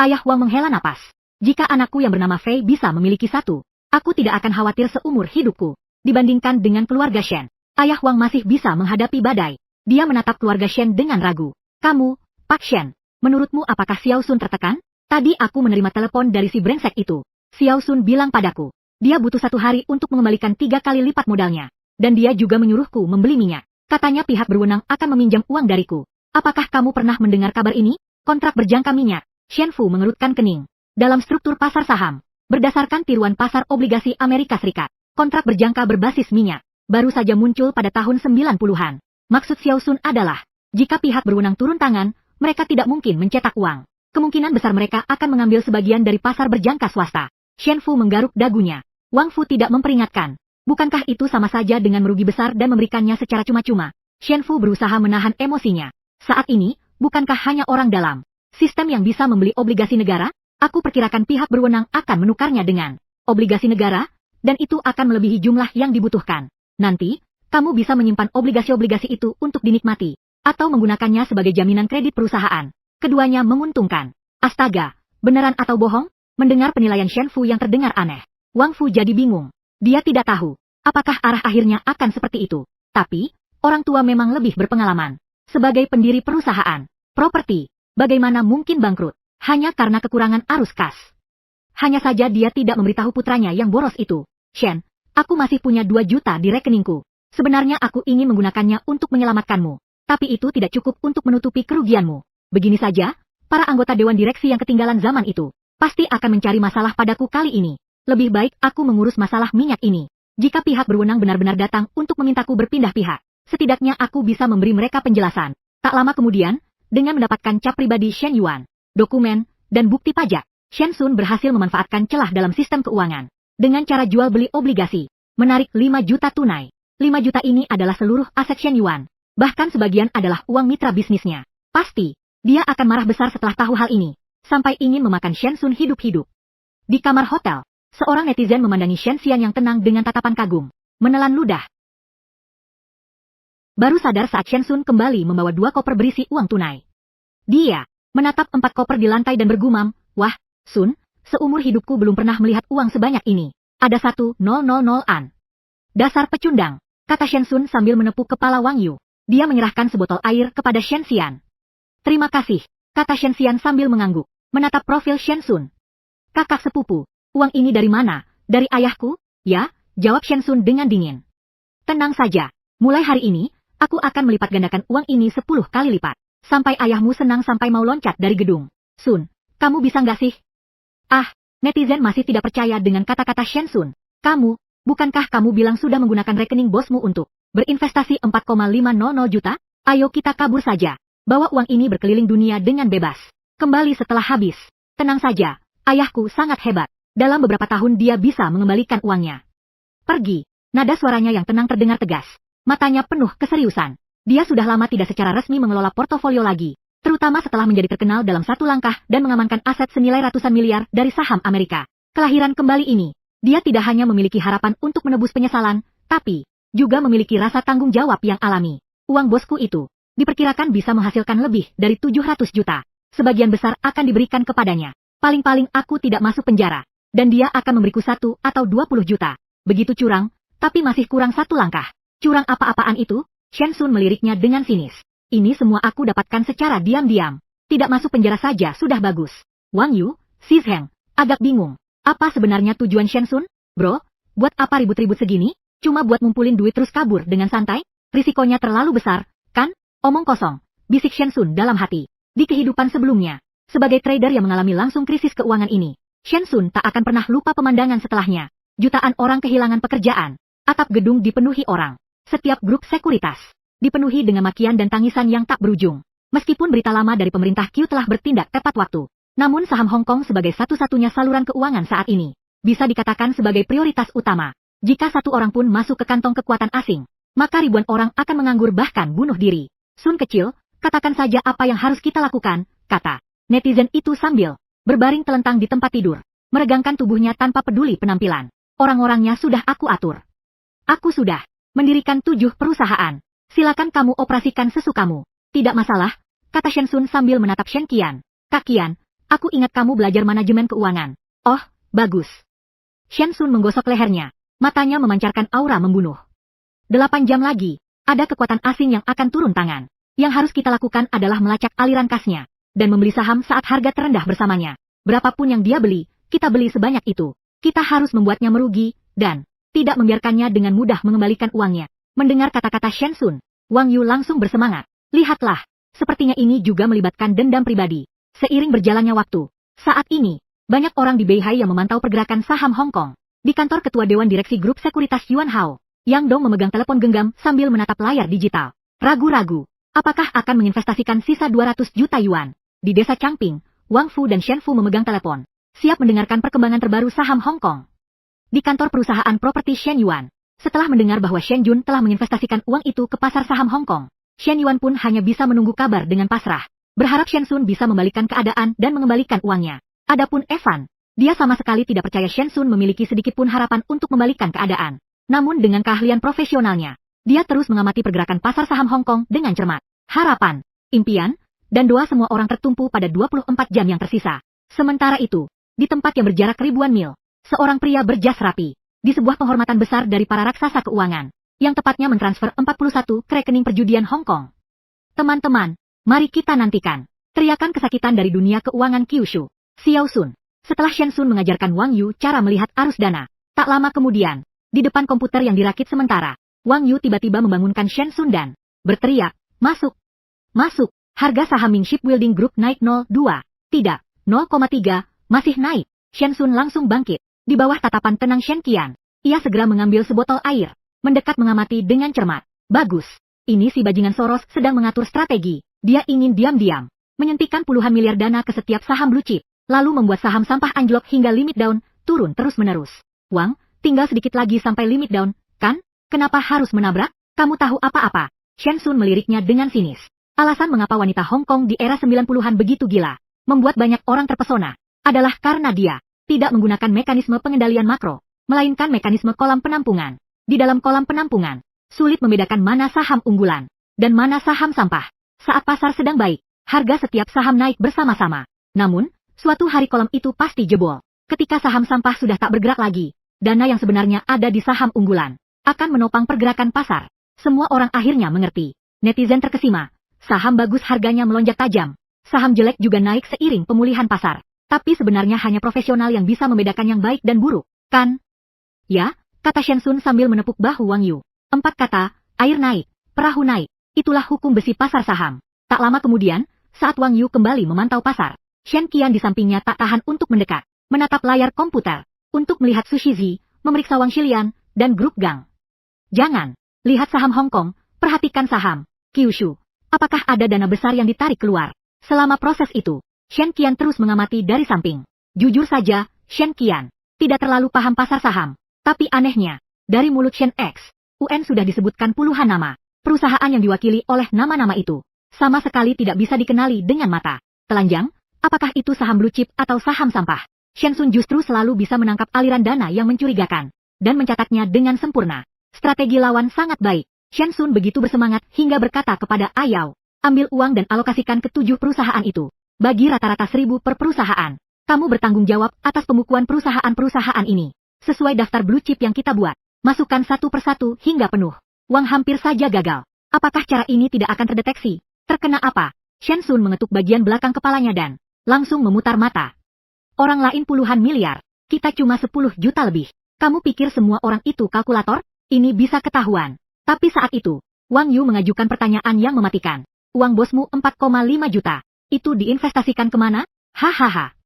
Ayah Wang menghela napas. "Jika anakku yang bernama Fei bisa memiliki satu, aku tidak akan khawatir seumur hidupku." Dibandingkan dengan keluarga Shen, ayah Wang masih bisa menghadapi badai. Dia menatap keluarga Shen dengan ragu. "Kamu, Pak Shen, menurutmu apakah Xiao Sun tertekan? Tadi aku menerima telepon dari si brengsek itu. Xiao Sun bilang padaku, dia butuh 1 hari untuk mengembalikan 3 kali lipat modalnya. Dan dia juga menyuruhku membeli minyak. Katanya pihak berwenang akan meminjam uang dariku. Apakah kamu pernah mendengar kabar ini? Kontrak berjangka minyak." Shen Fu mengerutkan kening. Dalam struktur pasar saham, berdasarkan tiruan pasar obligasi Amerika Serikat, kontrak berjangka berbasis minyak baru saja muncul pada tahun 90-an. Maksud Xiao Sun adalah, jika pihak berwenang turun tangan, mereka tidak mungkin mencetak uang. Kemungkinan besar mereka akan mengambil sebagian dari pasar berjangka swasta. Shen Fu menggaruk dagunya. Wang Fu tidak memperingatkan. Bukankah itu sama saja dengan merugi besar dan memberikannya secara cuma-cuma? Shen Fu berusaha menahan emosinya. Saat ini, bukankah hanya orang dalam sistem yang bisa membeli obligasi negara? Aku perkirakan pihak berwenang akan menukarnya dengan obligasi negara, dan itu akan melebihi jumlah yang dibutuhkan. Nanti, kamu bisa menyimpan obligasi-obligasi itu untuk dinikmati, atau menggunakannya sebagai jaminan kredit perusahaan. Keduanya menguntungkan. Astaga, beneran atau bohong? Mendengar penilaian Shen Fu yang terdengar aneh, Wang Fu jadi bingung. Dia tidak tahu apakah arah akhirnya akan seperti itu. Tapi, orang tua memang lebih berpengalaman. Sebagai pendiri perusahaan properti, bagaimana mungkin bangkrut hanya karena kekurangan arus kas? Hanya saja dia tidak memberitahu putranya yang boros itu. Shen, aku masih punya 2 juta di rekeningku. Sebenarnya aku ingin menggunakannya untuk menyelamatkanmu. Tapi itu tidak cukup untuk menutupi kerugianmu. Begini saja, para anggota dewan direksi yang ketinggalan zaman itu pasti akan mencari masalah padaku kali ini. Lebih baik aku mengurus masalah minyak ini. Jika pihak berwenang benar-benar datang untuk memintaku berpindah pihak, setidaknya aku bisa memberi mereka penjelasan. Tak lama kemudian, dengan mendapatkan cap pribadi Shen Yuan, dokumen, dan bukti pajak, Shen Sun berhasil memanfaatkan celah dalam sistem keuangan. Dengan cara jual beli obligasi, menarik 5 juta tunai. 5 juta ini adalah seluruh aset Shen Yuan. Bahkan sebagian adalah uang mitra bisnisnya. Pasti, dia akan marah besar setelah tahu hal ini, sampai ingin memakan Shen Sun hidup-hidup. Di kamar hotel, seorang netizen memandangi Shen Xian yang tenang dengan tatapan kagum, menelan ludah. Baru sadar saat Shen Sun kembali membawa 2 koper berisi uang tunai. Dia menatap 4 koper di lantai dan bergumam, "Wah, Sun, seumur hidupku belum pernah melihat uang sebanyak ini. Ada 1,000-an. Dasar pecundang," kata Shen Sun sambil menepuk kepala Wang Yu. Dia menyerahkan sebotol air kepada Shen Xian. "Terima kasih," kata Shen Xian sambil mengangguk, menatap profil Shen Sun. "Kakak sepupu, uang ini dari mana? Dari ayahku?" "Ya," jawab Shen Sun dengan dingin. "Tenang saja, mulai hari ini, aku akan melipat gandakan uang ini 10 kali lipat. Sampai ayahmu senang sampai mau loncat dari gedung. Sun, kamu bisa nggak sih?" Ah, netizen masih tidak percaya dengan kata-kata Shen Sun. "Kamu, bukankah kamu bilang sudah menggunakan rekening bosmu untuk berinvestasi 4,500 juta? Ayo kita kabur saja. Bawa uang ini berkeliling dunia dengan bebas. Kembali setelah habis. Tenang saja, ayahku sangat hebat. Dalam beberapa tahun dia bisa mengembalikan uangnya. Pergi." Nada suaranya yang tenang terdengar tegas. Matanya penuh keseriusan. Dia sudah lama tidak secara resmi mengelola portofolio lagi, terutama setelah menjadi terkenal dalam satu langkah dan mengamankan aset senilai ratusan miliar dari saham Amerika. Kelahiran kembali ini, dia tidak hanya memiliki harapan untuk menebus penyesalan, tapi juga memiliki rasa tanggung jawab yang alami. Uang bosku itu diperkirakan bisa menghasilkan lebih dari 700 juta. Sebagian besar akan diberikan kepadanya. Paling-paling aku tidak masuk penjara, dan dia akan memberiku 1 atau 20 juta. Begitu curang, tapi masih kurang 1 langkah. Curang apa-apaan itu? Shen Sun meliriknya dengan sinis. Ini semua aku dapatkan secara diam-diam. Tidak masuk penjara saja sudah bagus. Wang Yu, Xi Zheng, agak bingung. Apa sebenarnya tujuan Shen Sun? Bro, buat apa ribut-ribut segini? Cuma buat ngumpulin duit terus kabur dengan santai? Risikonya terlalu besar, kan? Omong kosong, bisik Shen Sun dalam hati. Di kehidupan sebelumnya, sebagai trader yang mengalami langsung krisis keuangan ini, Shen Sun tak akan pernah lupa pemandangan setelahnya. Jutaan orang kehilangan pekerjaan. Atap gedung dipenuhi orang. Setiap grup sekuritas dipenuhi dengan makian dan tangisan yang tak berujung. Meskipun berita lama dari pemerintah Q telah bertindak tepat waktu, namun saham Hong Kong sebagai satu-satunya saluran keuangan saat ini bisa dikatakan sebagai prioritas utama. Jika 1 orang pun masuk ke kantong kekuatan asing, maka ribuan orang akan menganggur bahkan bunuh diri. "Sun kecil, katakan saja apa yang harus kita lakukan," kata netizen itu sambil berbaring telentang di tempat tidur, meregangkan tubuhnya tanpa peduli penampilan. "Orang-orangnya sudah aku atur. Aku sudah mendirikan 7 perusahaan. Silakan kamu operasikan sesukamu." "Tidak masalah," kata Shen Sun sambil menatap Shen Qian. "Kak Qian, aku ingat kamu belajar manajemen keuangan." "Oh, bagus." Shen Sun menggosok lehernya. Matanya memancarkan aura membunuh. 8 jam lagi, ada kekuatan asing yang akan turun tangan. Yang harus kita lakukan adalah melacak aliran kasnya, dan membeli saham saat harga terendah bersamanya. Berapapun yang dia beli, kita beli sebanyak itu. Kita harus membuatnya merugi, dan tidak membiarkannya dengan mudah mengembalikan uangnya. Mendengar kata-kata Shen Sun, Wang Yu langsung bersemangat. Lihatlah, sepertinya ini juga melibatkan dendam pribadi. Seiring berjalannya waktu, saat ini, banyak orang di Beihai yang memantau pergerakan saham Hong Kong. Di kantor ketua Dewan Direksi Grup Sekuritas Yuan Hao, Yang Dong memegang telepon genggam sambil menatap layar digital. Ragu-ragu, apakah akan menginvestasikan sisa 200 juta yuan? Di desa Changping, Wang Fu dan Shen Fu memegang telepon, siap mendengarkan perkembangan terbaru saham Hong Kong. Di kantor perusahaan properti Shen Yuan, setelah mendengar bahwa Shen Jun telah menginvestasikan uang itu ke pasar saham Hong Kong, Shen Yuan pun hanya bisa menunggu kabar dengan pasrah. berharap Shen Sun bisa membalikkan keadaan dan mengembalikan uangnya. Adapun Evan, dia sama sekali tidak percaya Shen Sun memiliki sedikitpun harapan untuk membalikkan keadaan. Namun dengan keahlian profesionalnya, dia terus mengamati pergerakan pasar saham Hong Kong dengan cermat. Harapan, impian, dan doa semua orang tertumpu pada 24 jam yang tersisa. Sementara itu, di tempat yang berjarak ribuan mil, seorang pria berjas rapi, di sebuah penghormatan besar dari para raksasa keuangan, yang tepatnya mentransfer 41 ke rekening perjudian Hong Kong. Teman-teman, mari kita nantikan teriakan kesakitan dari dunia keuangan Kyushu. Xiao Sun. Setelah Shen Sun mengajarkan Wang Yu cara melihat arus dana, tak lama kemudian, di depan komputer yang dirakit sementara, Wang Yu tiba-tiba membangunkan Shen Sun dan berteriak, "Masuk! Masuk!" Harga saham Ming Shipbuilding Group naik 0,2, tidak, 0,3, masih naik. Shen Sun langsung bangkit. Di bawah tatapan tenang Shen Qian, ia segera mengambil sebotol air, mendekat mengamati dengan cermat. Bagus. Ini si bajingan Soros sedang mengatur strategi. Dia ingin diam-diam menyuntikkan puluhan miliar dana ke setiap saham blue chip, lalu membuat saham sampah anjlok hingga limit down, turun terus-menerus. Wang, tinggal sedikit lagi sampai limit down, kan? Kenapa harus menabrak? Kamu tahu apa-apa? Shen Sun meliriknya dengan sinis. Alasan mengapa wanita Hong Kong di era 90-an begitu gila, membuat banyak orang terpesona, adalah karena dia tidak menggunakan mekanisme pengendalian makro, melainkan mekanisme kolam penampungan. Di dalam kolam penampungan, sulit membedakan mana saham unggulan dan mana saham sampah. Saat pasar sedang baik, harga setiap saham naik bersama-sama. Namun, suatu hari kolam itu pasti jebol. Ketika saham sampah sudah tak bergerak lagi, dana yang sebenarnya ada di saham unggulan akan menopang pergerakan pasar. Semua orang akhirnya mengerti. Netizen terkesima. Saham bagus harganya melonjak tajam. Saham jelek juga naik seiring pemulihan pasar. Tapi sebenarnya hanya profesional yang bisa membedakan yang baik dan buruk, kan? Ya, kata Shen Sun sambil menepuk bahu Wang Yu. 4 kata, air naik, perahu naik. Itulah hukum besi pasar saham. Tak lama kemudian, saat Wang Yu kembali memantau pasar, Shen Qian di sampingnya tak tahan untuk mendekat, menatap layar komputer, untuk melihat Su Shizi, memeriksa Wang Xilian, dan grup Gang. Jangan, lihat saham Hong Kong, perhatikan saham Kyushu. Apakah ada dana besar yang ditarik keluar? Selama proses itu, Shen Qian terus mengamati dari samping. Jujur saja, Shen Qian tidak terlalu paham pasar saham. Tapi anehnya, dari mulut Shen X, UN sudah disebutkan puluhan nama. Perusahaan yang diwakili oleh nama-nama itu sama sekali tidak bisa dikenali dengan mata telanjang. Apakah itu saham blue chip atau saham sampah? Shen Sun justru selalu bisa menangkap aliran dana yang mencurigakan dan mencatatnya dengan sempurna. Strategi lawan sangat baik. Shen Sun begitu bersemangat hingga berkata kepada Ayao, ambil uang dan alokasikan ke 7 perusahaan itu. Bagi rata-rata 1.000 per perusahaan. Kamu bertanggung jawab atas pembukuan perusahaan-perusahaan ini. Sesuai daftar blue chip yang kita buat. Masukkan satu persatu hingga penuh. Wang hampir saja gagal. Apakah cara ini tidak akan terdeteksi? Terkena apa? Shen Sun mengetuk bagian belakang kepalanya dan langsung memutar mata. Orang lain puluhan miliar. Kita cuma 10 juta lebih. Kamu pikir semua orang itu kalkulator? Ini bisa ketahuan. Tapi saat itu, Wang Yu mengajukan pertanyaan yang mematikan. Uang bosmu 4,5 juta. Itu diinvestasikan kemana? Hahaha.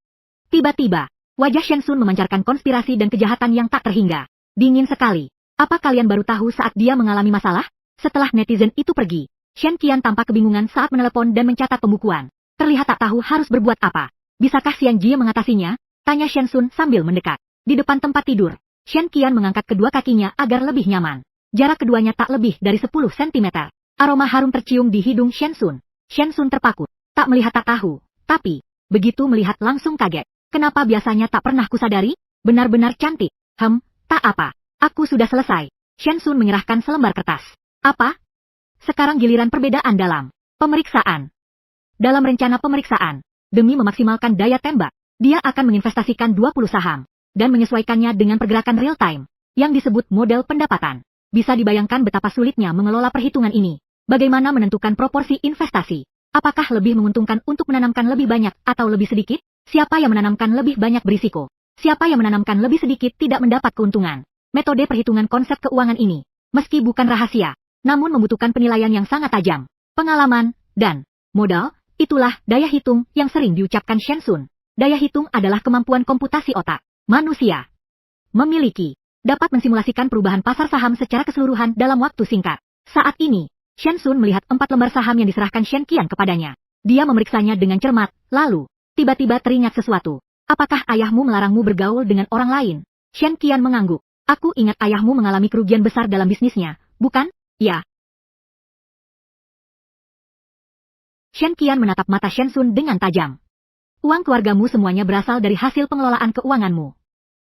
Tiba-tiba, wajah Shen Sun memancarkan konspirasi dan kejahatan yang tak terhingga. Dingin sekali. Apa kalian baru tahu saat dia mengalami masalah? Setelah netizen itu pergi, Shen Qian tampak kebingungan saat menelepon dan mencatat pembukuan. Terlihat tak tahu harus berbuat apa. Bisakah Xian Jie mengatasinya? Tanya Shen Sun sambil mendekat. Di depan tempat tidur, Shen Qian mengangkat kedua kakinya agar lebih nyaman. Jarak keduanya tak lebih dari 10 cm. Aroma harum tercium di hidung Shen Sun. Shen Sun terpaku. Tak melihat tak tahu. Tapi, begitu melihat langsung kaget. Kenapa biasanya tak pernah kusadari? Benar-benar cantik. Tak apa. Aku sudah selesai. Shen Sun menyerahkan selembar kertas. Apa? Sekarang giliran perbedaan dalam pemeriksaan. Dalam rencana pemeriksaan, demi memaksimalkan daya tembak, dia akan menginvestasikan 20 saham, dan menyesuaikannya dengan pergerakan real time, yang disebut model pendapatan. Bisa dibayangkan betapa sulitnya mengelola perhitungan ini. Bagaimana menentukan proporsi investasi? Apakah lebih menguntungkan untuk menanamkan lebih banyak atau lebih sedikit? Siapa yang menanamkan lebih banyak berisiko? Siapa yang menanamkan lebih sedikit tidak mendapat keuntungan? Metode perhitungan konsep keuangan ini, meski bukan rahasia, namun membutuhkan penilaian yang sangat tajam, pengalaman, dan modal. Itulah daya hitung yang sering diucapkan Shen Sun. Daya hitung adalah kemampuan komputasi otak manusia. Memiliki, dapat mensimulasikan perubahan pasar saham secara keseluruhan dalam waktu singkat. Saat ini, Shen Sun melihat 4 lembar saham yang diserahkan Shen Qian kepadanya. Dia memeriksanya dengan cermat, lalu, tiba-tiba teringat sesuatu. Apakah ayahmu melarangmu bergaul dengan orang lain? Shen Qian mengangguk. Aku ingat ayahmu mengalami kerugian besar dalam bisnisnya, bukan? Ya. Shen Qian menatap mata Shen Sun dengan tajam. Uang keluargamu semuanya berasal dari hasil pengelolaan keuanganmu.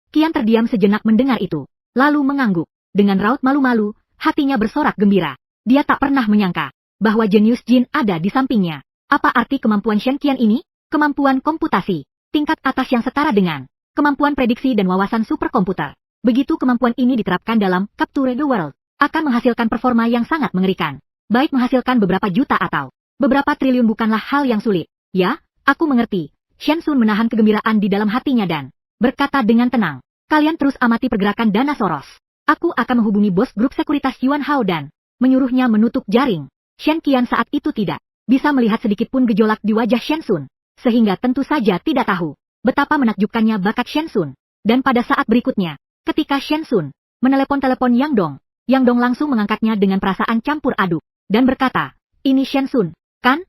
Qian terdiam sejenak mendengar itu, lalu mengangguk. Dengan raut malu-malu, hatinya bersorak gembira. Dia tak pernah menyangka bahwa jenius Jin ada di sampingnya. Apa arti kemampuan Shen Qian ini? Kemampuan komputasi, tingkat atas yang setara dengan kemampuan prediksi dan wawasan superkomputer. Begitu kemampuan ini diterapkan dalam Capture the World, akan menghasilkan performa yang sangat mengerikan. Baik menghasilkan beberapa juta atau beberapa triliun bukanlah hal yang sulit. Ya, aku mengerti. Shen Sun menahan kegembiraan di dalam hatinya dan berkata dengan tenang. Kalian terus amati pergerakan dana Soros. Aku akan menghubungi bos grup sekuritas Yuan Hao dan menyuruhnya menutup jaring. Shen Qian saat itu tidak bisa melihat sedikit pun gejolak di wajah Shen Sun, sehingga tentu saja tidak tahu betapa menakjubkannya bakat Shen Sun. Dan pada saat berikutnya, ketika Shen Sun menelepon Yang Dong langsung mengangkatnya dengan perasaan campur aduk dan berkata, "Ini Shen Sun, kan?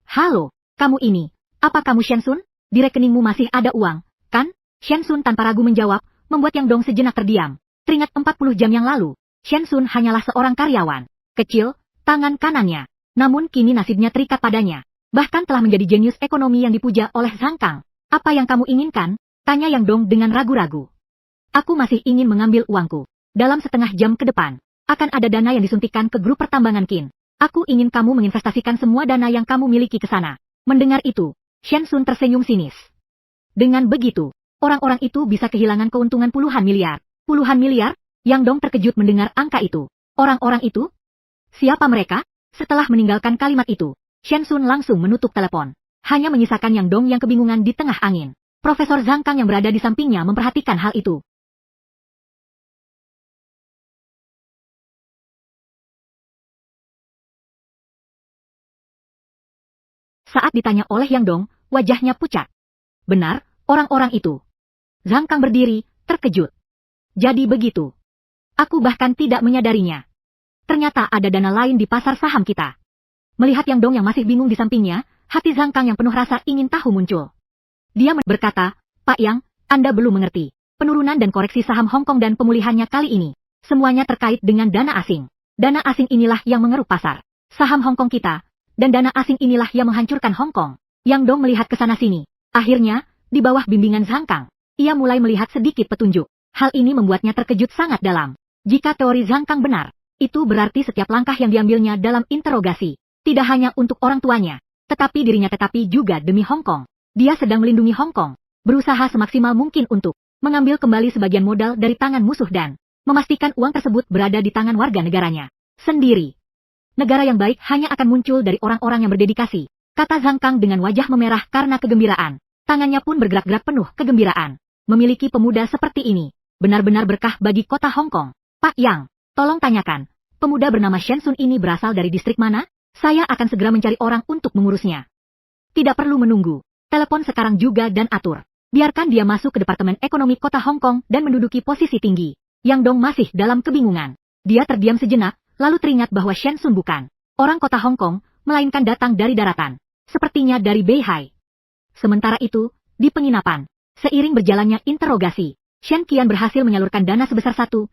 Halo, kamu ini, apa kamu Shen Sun? Di rekeningmu masih ada uang, kan?" Shen Sun tanpa ragu menjawab, membuat Yang Dong sejenak terdiam. Teringat 40 jam yang lalu, Shen Sun hanyalah seorang karyawan kecil, tangan kanannya. Namun kini nasibnya terikat padanya. Bahkan telah menjadi jenius ekonomi yang dipuja oleh Zhang Kang. "Apa yang kamu inginkan?" tanya Yang Dong dengan ragu-ragu. "Aku masih ingin mengambil uangku. Dalam setengah jam ke depan, akan ada dana yang disuntikan ke grup pertambangan Qin. Aku ingin kamu menginvestasikan semua dana yang kamu miliki ke sana." Mendengar itu, Shen Sun tersenyum sinis. Dengan begitu, orang-orang itu bisa kehilangan keuntungan puluhan miliar. Puluhan miliar? Yang Dong terkejut mendengar angka itu. Orang-orang itu? Siapa mereka? Setelah meninggalkan kalimat itu, Shen Sun langsung menutup telepon. Hanya menyisakan Yang Dong yang kebingungan di tengah angin. Profesor Zhang Kang yang berada di sampingnya memperhatikan hal itu. Saat ditanya oleh Yang Dong, wajahnya pucat. "Benar, orang-orang itu." Zhang Kang berdiri, terkejut. "Jadi begitu. Aku bahkan tidak menyadarinya. Ternyata ada dana lain di pasar saham kita." Melihat Yang Dong yang masih bingung di sampingnya, hati Zhang Kang yang penuh rasa ingin tahu muncul. Dia berkata, "Pak Yang, Anda belum mengerti. Penurunan dan koreksi saham Hong Kong dan pemulihannya kali ini, semuanya terkait dengan dana asing. Dana asing inilah yang mengeruk pasar saham Hong Kong kita, dan dana asing inilah yang menghancurkan Hong Kong." Yang Dong melihat ke sana sini. Akhirnya, di bawah bimbingan Zhang Kang, ia mulai melihat sedikit petunjuk. Hal ini membuatnya terkejut sangat dalam. Jika teori Zhang Kang benar, itu berarti setiap langkah yang diambilnya dalam interogasi, tidak hanya untuk orang tuanya, tetapi dirinya tetapi juga demi Hong Kong. Dia sedang melindungi Hong Kong, berusaha semaksimal mungkin untuk mengambil kembali sebagian modal dari tangan musuh dan memastikan uang tersebut berada di tangan warga negaranya sendiri. Negara yang baik hanya akan muncul dari orang-orang yang berdedikasi, kata Zhang Kang dengan wajah memerah karena kegembiraan. Tangannya pun bergerak-gerak penuh kegembiraan. Memiliki pemuda seperti ini, benar-benar berkah bagi kota Hong Kong. "Pak Yang, tolong tanyakan, pemuda bernama Shen Sun ini berasal dari distrik mana? Saya akan segera mencari orang untuk mengurusnya." "Tidak perlu menunggu. Telepon sekarang juga dan atur. Biarkan dia masuk ke Departemen Ekonomi Kota Hong Kong dan menduduki posisi tinggi." Yang Dong masih dalam kebingungan. Dia terdiam sejenak, lalu teringat bahwa Shen Sun bukan orang kota Hong Kong, melainkan datang dari daratan. Sepertinya dari Beihai. Sementara itu, di penginapan, seiring berjalannya interogasi, Shen Qian berhasil menyalurkan dana sebesar 1,000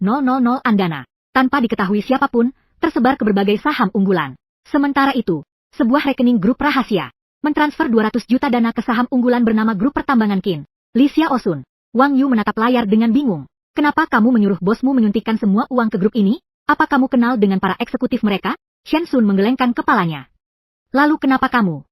andana, tanpa diketahui siapapun, tersebar ke berbagai saham unggulan. Sementara itu, sebuah rekening grup rahasia mentransfer 200 juta dana ke saham unggulan bernama Grup Pertambangan Qin. Li Xiaosun, Wang Yu menatap layar dengan bingung. "Kenapa kamu menyuruh bosmu menyuntikkan semua uang ke grup ini? Apa kamu kenal dengan para eksekutif mereka?" Shen Sun menggelengkan kepalanya. "Lalu kenapa kamu?"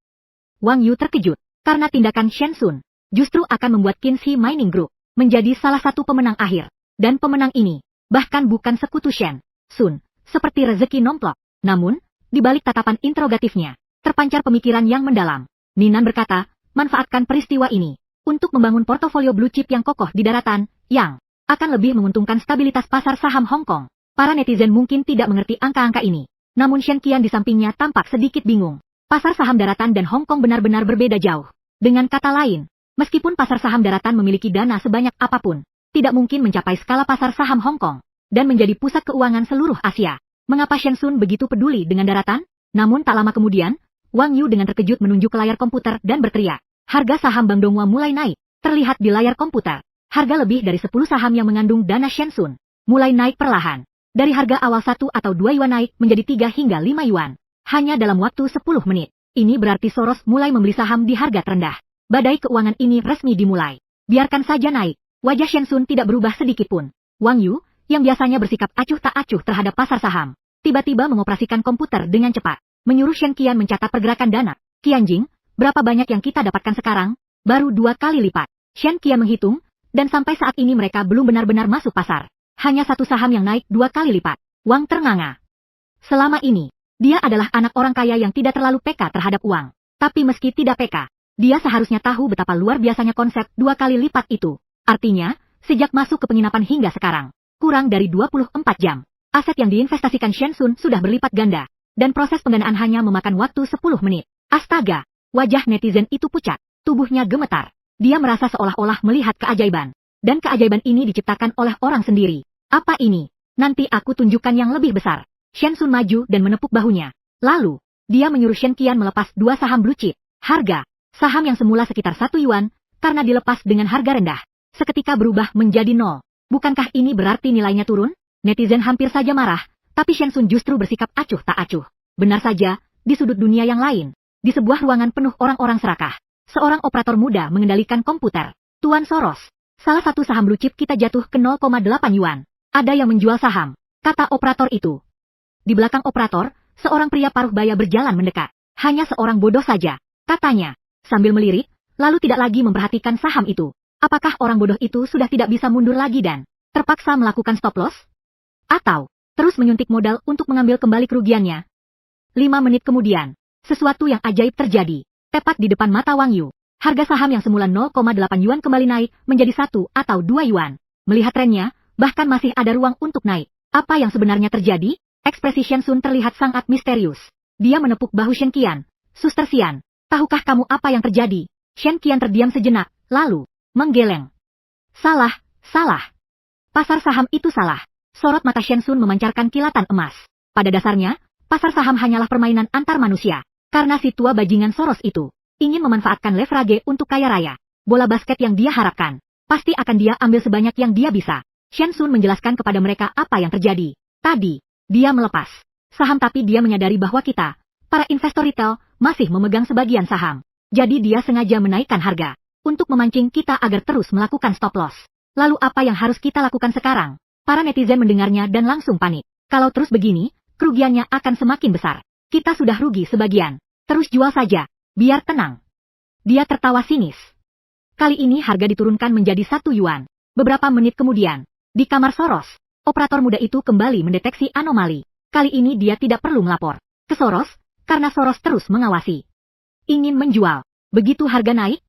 Wang Yu terkejut, karena tindakan Shen Sun justru akan membuat Qinxi Mining Group menjadi salah satu pemenang akhir. Dan pemenang ini, bahkan bukan sekutu Shen Sun, seperti rezeki nomplok. Namun, di balik tatapan interrogatifnya, terpancar pemikiran yang mendalam. Ninan berkata, "Manfaatkan peristiwa ini untuk membangun portofolio blue chip yang kokoh di daratan, yang akan lebih menguntungkan stabilitas pasar saham Hong Kong." Para netizen mungkin tidak mengerti angka-angka ini. Namun Shen Qian di sampingnya tampak sedikit bingung. Pasar saham daratan dan Hong Kong benar-benar berbeda jauh. Dengan kata lain, meskipun pasar saham daratan memiliki dana sebanyak apapun, tidak mungkin mencapai skala pasar saham Hong Kong, dan menjadi pusat keuangan seluruh Asia. Mengapa Shen Sun begitu peduli dengan daratan? Namun tak lama kemudian, Wang Yu dengan terkejut menunjuk ke layar komputer dan berteriak. Harga saham Bank Donghua mulai naik. Terlihat di layar komputer, harga lebih dari 10 saham yang mengandung dana Shen Sun mulai naik perlahan. Dari harga awal 1 atau 2 yuan naik menjadi 3 hingga 5 yuan. Hanya dalam waktu 10 menit. Ini berarti Soros mulai membeli saham di harga terendah. Badai keuangan ini resmi dimulai. Biarkan saja naik. Wajah Shen Sun tidak berubah sedikit pun. Wang Yu, yang biasanya bersikap acuh tak acuh terhadap pasar saham, tiba-tiba mengoperasikan komputer dengan cepat. Menyuruh Shen Qian mencatat pergerakan dana. Qianjing, berapa banyak yang kita dapatkan sekarang? Baru 2 kali lipat. Shen Qian menghitung, dan sampai saat ini mereka belum benar-benar masuk pasar. Hanya satu saham yang naik 2 kali lipat. Wang ternganga. Selama ini, dia adalah anak orang kaya yang tidak terlalu peka terhadap uang. Tapi meski tidak peka, dia seharusnya tahu betapa luar biasanya konsep 2 kali lipat itu. Artinya, sejak masuk ke penginapan hingga sekarang, kurang dari 24 jam, aset yang diinvestasikan Shen Sun sudah berlipat ganda, dan proses pendanaan hanya memakan waktu 10 menit. Astaga, wajah netizen itu pucat, tubuhnya gemetar. Dia merasa seolah-olah melihat keajaiban, dan keajaiban ini diciptakan oleh orang sendiri. Apa ini? Nanti aku tunjukkan yang lebih besar. Shen Sun maju dan menepuk bahunya. Lalu, dia menyuruh Shen Qian melepas 2 saham blue chip. Harga saham yang semula sekitar 1 yuan, karena dilepas dengan harga rendah, seketika berubah menjadi 0. Bukankah ini berarti nilainya turun? Netizen hampir saja marah, tapi Shen Sun justru bersikap acuh tak acuh. Benar saja, di sudut dunia yang lain, di sebuah ruangan penuh orang-orang serakah, seorang operator muda mengendalikan komputer. Tuan Soros, salah satu saham blue chip kita jatuh ke 0,8 yuan. Ada yang menjual saham, kata operator itu. Di belakang operator, seorang pria paruh baya berjalan mendekat. Hanya seorang bodoh saja, katanya, sambil melirik, lalu tidak lagi memperhatikan saham itu. Apakah orang bodoh itu sudah tidak bisa mundur lagi dan terpaksa melakukan stop loss? Atau terus menyuntik modal untuk mengambil kembali kerugiannya? 5 menit kemudian, sesuatu yang ajaib terjadi. Tepat di depan mata Wang Yu, harga saham yang semula 0,8 yuan kembali naik menjadi 1 atau 2 yuan. Melihat trennya, bahkan masih ada ruang untuk naik. Apa yang sebenarnya terjadi? Ekspresi Shen Sun terlihat sangat misterius. Dia menepuk bahu Shen Qian. Suster Xian, tahukah kamu apa yang terjadi? Shen Qian terdiam sejenak, lalu menggeleng. Salah, salah. Pasar saham itu salah. Sorot mata Shen Sun memancarkan kilatan emas. Pada dasarnya, pasar saham hanyalah permainan antar manusia. Karena si tua bajingan Soros itu ingin memanfaatkan leverage untuk kaya raya. Bola basket yang dia harapkan, pasti akan dia ambil sebanyak yang dia bisa. Shen Sun menjelaskan kepada mereka apa yang terjadi. Tadi, dia melepas saham tapi dia menyadari bahwa kita, para investor retail, masih memegang sebagian saham. Jadi dia sengaja menaikkan harga, untuk memancing kita agar terus melakukan stop loss. Lalu apa yang harus kita lakukan sekarang? Para netizen mendengarnya dan langsung panik. Kalau terus begini, kerugiannya akan semakin besar. Kita sudah rugi sebagian. Terus jual saja, biar tenang. Dia tertawa sinis. Kali ini harga diturunkan menjadi 1 yuan. Beberapa menit kemudian, di kamar Soros, operator muda itu kembali mendeteksi anomali. Kali ini dia tidak perlu melapor ke Soros, karena Soros terus mengawasi. Ingin menjual. Begitu harga naik?